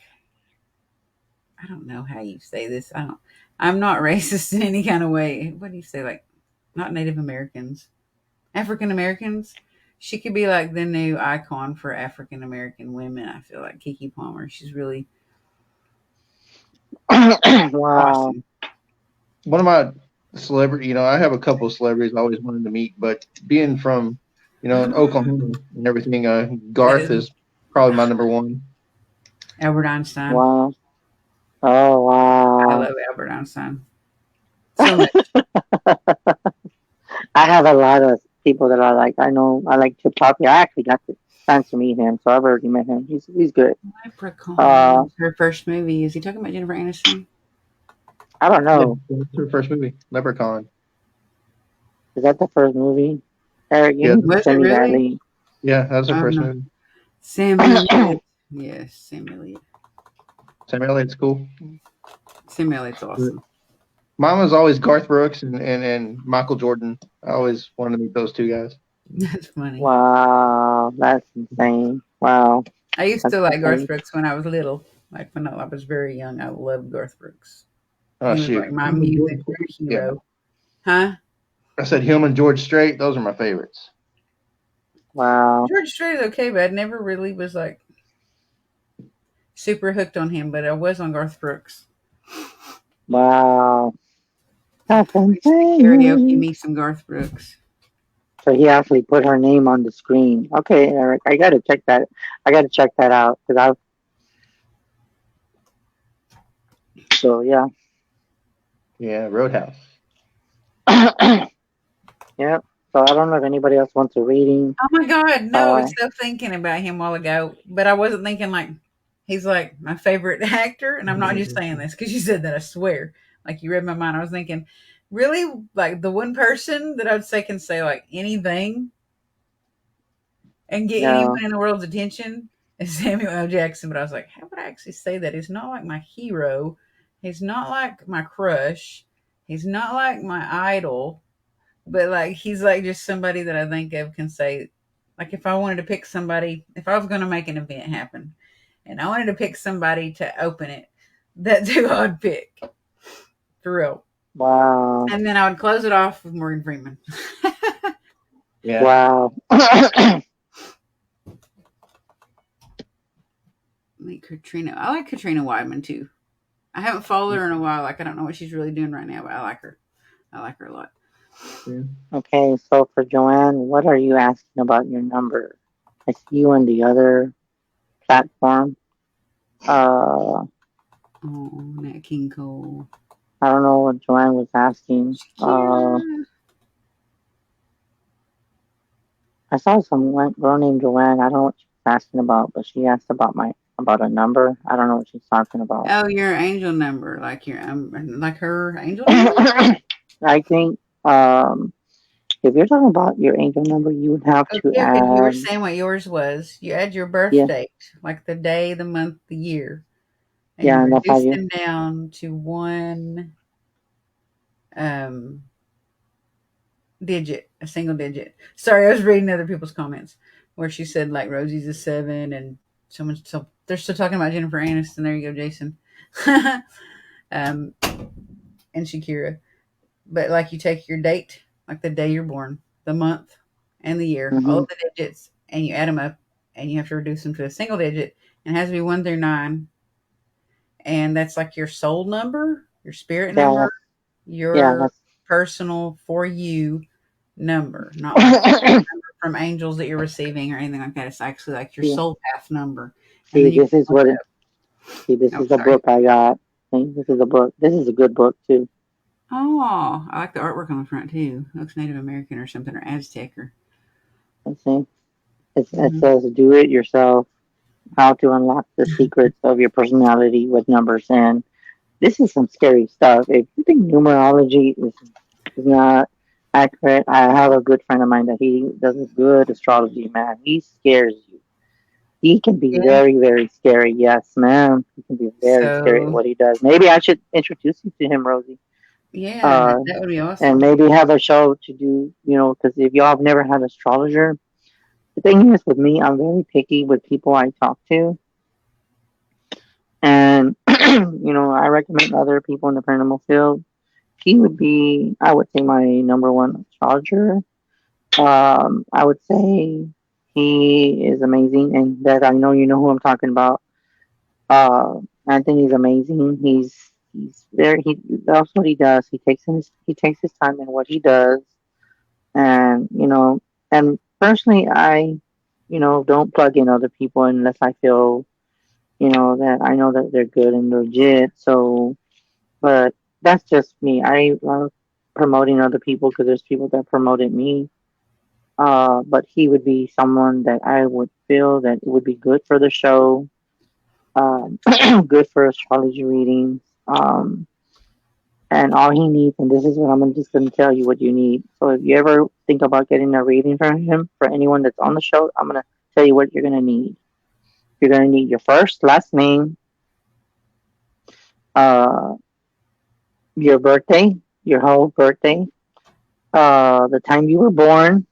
I don't know how you say this. I don't. I'm not racist in any kind of way. What do you say? Like, not Native Americans, African Americans. She could be like the new icon for African American women. I feel like Kiki Palmer. She's really wow. awesome. one of my celebrity. I have a couple of celebrities I always wanted to meet, but being from in Oklahoma and everything, That Garth is is probably my number one. Albert Einstein. Wow. Oh I wow. love Albert Einstein so much. I have a lot of people that I like. I know I like Tip Top. I actually got the chance to meet him, so I've already met him. He's good. Leprechaun. Uh, Her first movie. Is he talking about Jennifer Aniston? I don't Yeah, know. that's her first movie, Leprechaun. Is that the first movie? Eric, you Yeah, need to Was it send me that really? link. yeah, that was her I don't first know. movie. Sam Elliott. Yes, Sam Elliott. Sam Elliott's cool. Sam Elliott's awesome. Mine was always Garth Brooks and Michael Jordan. I always wanted to meet those two guys. That's funny. Wow, that's insane. Wow, I used that's to like Garth insane. Brooks when I was little. Like when I was very young, I loved Garth Brooks. Oh He was like shoot, my Him and music George Strait? Yeah, hero. Huh? I said him and George Strait. Those are my favorites. Wow. George Strait is okay, but I never really was like super hooked on him, but I was on Garth Brooks. Wow. That's I used to karaoke insane. me some Garth Brooks. So he actually put her name on the screen. Okay, Eric, I gotta check that. I gotta check that out because I. So yeah, Yeah, Roadhouse. yeah. So I don't know if anybody else wants a reading. Oh my God, no! I Uh, was so thinking about him a while ago, but I wasn't thinking like he's like my favorite actor, and I'm not just saying this because you said that. I swear, like you read my mind. I was thinking, really, like the one person that I'd say can say like anything and get yeah. anyone in the world's attention is Samuel L. Jackson. But I was like, how would I actually say that? He's not like my hero. He's not like my crush. He's not like my idol. But like he's like just somebody that I think of can say, like if I wanted to pick somebody, if I was going to make an event happen, and I wanted to pick somebody to open it, that's who I'd pick for real. Wow. And then I would close it off with Morgan Freeman. Yeah. Wow. Like Katrina, I like Katrina Weidman too. I haven't followed her in a while. Like I don't know what she's really doing right now, but I like her. I like her a lot. Yeah. Okay, so for Joanne, what are you asking about your number? I see you on the other platform. Uh, Oh, Nat King Cole. I don't know what Joanne was asking. Shakira. I saw some girl named Joanne. I don't know what she was asking about, but she asked about a number. I don't know what she's talking about. Oh, your angel number, like your like her angel number. I think if you're talking about your angel number, you would have to Okay, okay. You were add, saying what yours was. You add your birth yeah, date, like the day, the month, the year, and you yeah, and that's how reduce you, them down to one um, digit, a single digit. Sorry, I was reading other people's comments where she said like Rosie's a 7, and someone's so they're still talking about Jennifer Aniston. There you go, Jason, and Shakira. But like you take your date, like the day you're born, the month, and the year, all hmm of the digits, and you add them up, and you have to reduce them to a single digit. And it has to be 1 through 9, and that's like your soul number, your spirit yeah, number, yeah, your personal for you number, not like your number from angels that you're receiving or anything like that. It's actually like your see, soul path number, and see, then you this can is look what it it, up. see, this Oh, is a sorry. book I got. See, this is a book. This is a good book too. Oh, I like the artwork on the front too. It looks Native American or something, or Aztec or. Let's see. It Mhm. says, do it yourself, how to unlock the secrets of your personality with numbers. And this is some scary stuff. If you think numerology is not accurate, I have a good friend of mine that he does a good astrology, man. He scares you. He can be Yeah. very, very scary. Yes, man. He can be very scary at So what he does. Maybe I should introduce you to him, Rosie. yeah, Uh, that would be and awesome. maybe have a show to do, because if y'all have never had an astrologer, the thing is with me, I'm very picky with people I talk to. And, I recommend other people in the paranormal field. He would be, I would say, my number one astrologer. I would say he is amazing, and that I know you know who I'm talking about. Anthony's amazing. He's very he that's what he does. He takes his time in what he does, and personally, I don't plug in other people unless I feel that I know that they're good and legit. So, but that's just me. I love promoting other people because there's people that promoted me. But he would be someone that I would feel that it would be good for the show, good for astrology readings. And all he needs, and this is what just going to tell you what you need. So if you ever think about getting a reading from him, for anyone that's on the show, I'm going to tell you what you're going to need. You're going to need your first, last name, uh, your birthday, your whole birthday, the time you were born,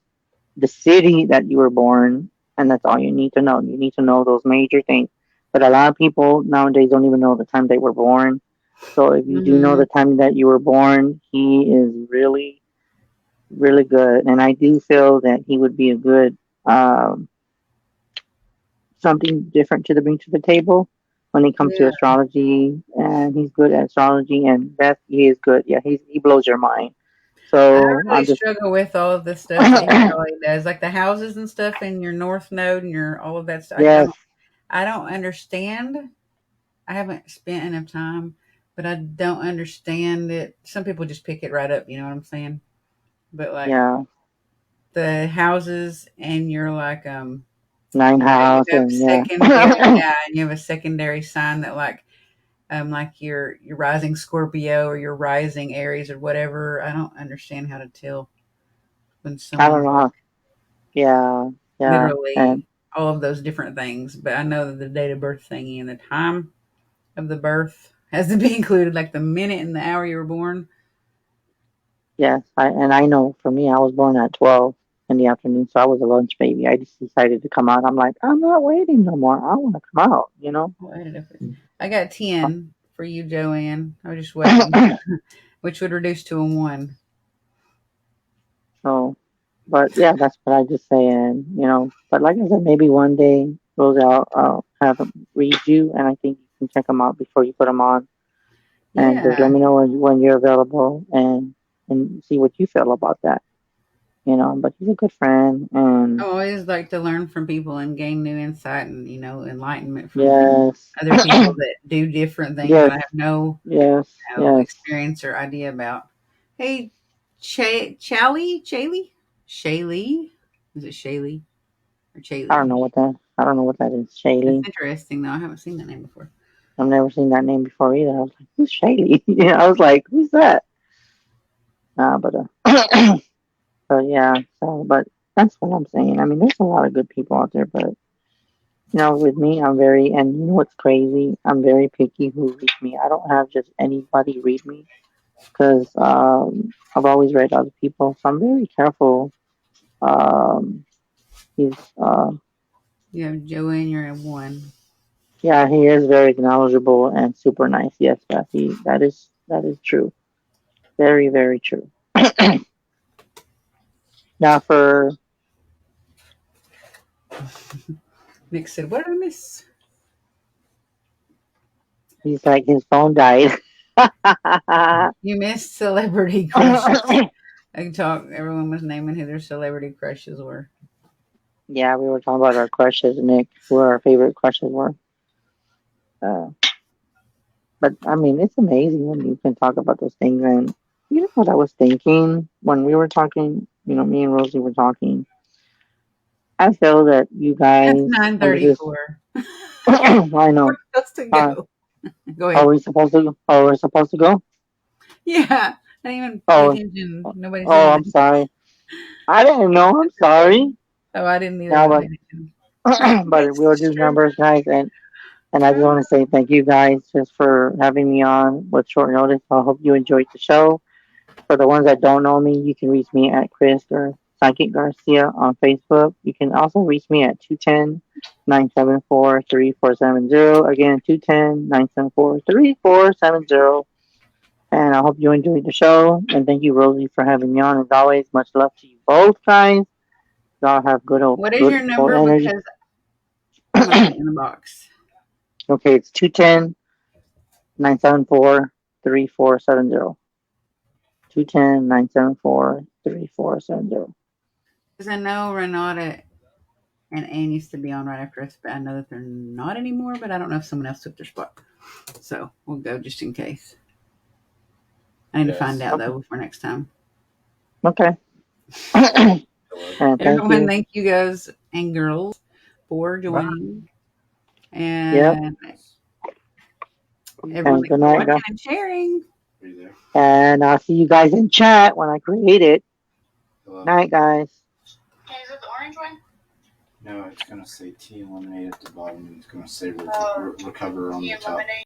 the city that you were born, and that's all you need to know. You need to know those major things. But a lot of people nowadays don't even know the time they were born. So if you do know Hmm. the time that you were born, he is really, really good. And I do feel that he would be a good something different to bring to the table. when it comes to Yeah. astrology, and he's good at astrology. And Beth, he is good. Yeah, he blows your mind. I So really I'm just struggle with all of the stuff that he probably does, like the houses and stuff in your north node and your all of that stuff. yes, I don't understand. I haven't spent enough time, but I don't understand it. Some people just pick it right up, you know what I'm saying? But like yeah, the houses and you're like nine you house, have and secondary, yeah, yeah, and you have a secondary sign that like your rising Scorpio or your rising Aries or whatever. I don't understand how to tell when I don't someone's know like how. Yeah, yeah, and literally all of those different things. But I know that the date of birth thingy and the time of the birth has to be included, like the minute and the hour you were born. yes, I know for me, I was born at 12 in the afternoon, so I was a lunch baby. I just decided to come out. I'm like, I'm not waiting no more. I want to come out, you know. I'll edit up this. I got 10 for you, Joanne. I was just waiting, which would reduce to a 1. So, but yeah, that's what I just say, and but like I said, maybe one day, Rose, I'll have them read you, and I think you can check them out before you put them on, and just let Yeah. me know when you're available, and see what you feel about that. But he's a good friend, I and always like to learn from people and gain new insight and, enlightenment from yes, other people that do different things that yes, I have no, yes, no yes. experience or idea about. Hey, Chally? Shaylee? Is it Shaylee or Chaylee? I don't know what that is. That's Shaylee. interesting, though. I haven't seen that name before. I've never seen that name before either. I was like, who's Shaylee? Yeah, I was like, who's that? But so yeah, but that's what I'm saying. I mean, there's a lot of good people out there, but with me, and you know what's crazy? I'm very picky who reads me. I don't have just anybody read me because I've always read other people, so I'm very careful. Um, he's You have Joanne, you're at 1. Yeah, he is very knowledgeable and super nice. Yes, Beth, that is true. Very, very true. Now Nick said, what did I miss? he's like his phone died. You missed celebrity crushes. I can talk. Everyone was naming who their celebrity crushes were. Yeah, we were talking about our crushes, Nick, who our favorite crushes were. Uh, but I mean, it's amazing when you can talk about those things. And you know what I was thinking when we were talking? Me and Rosie were talking. I feel that you That's guys, and this is, 9:34. I We're know. supposed to Uh, go. Go are ahead. we supposed to? Oh, we're supposed to go. Yeah, I didn't even pay Oh, attention. Nobody said oh, I'm anything. sorry. I didn't know. I'm sorry. Oh, I didn't either. I No, wasn't but paying attention. we'll do Mr. numbers, guys, and I just want to say thank you guys just for having me on with short notice. I hope you enjoyed the show. For the ones that don't know me, you can reach me at Chris or Psychic Garcia on Facebook. You can also reach me at 210-974-3470. Again, 210-974-3470. And I hope you enjoyed the show. And thank you, Rosie, for having me on. As always, much love to you both, guys. Y'all have What is good your old number? energy. Because I'm gonna put it in the box. Okay, it's 210-974-3470. 210-974-3470. Because I know Renata and Anne used to be on right after us, but I know that they're not anymore. But I don't know if someone else took their spot. So we'll go just in case. I need to find out Okay. though before next time. Okay. And thank Everyone, you. thank you guys and girls for Bye. joining. Yep. And everyone, And thanks good for night, watching guys. and sharing. And I'll see you guys in chat when I create it. Night, guys. Is it the orange one? No, it's going to say tea and lemonade at the bottom, and it's going to say recover on the top.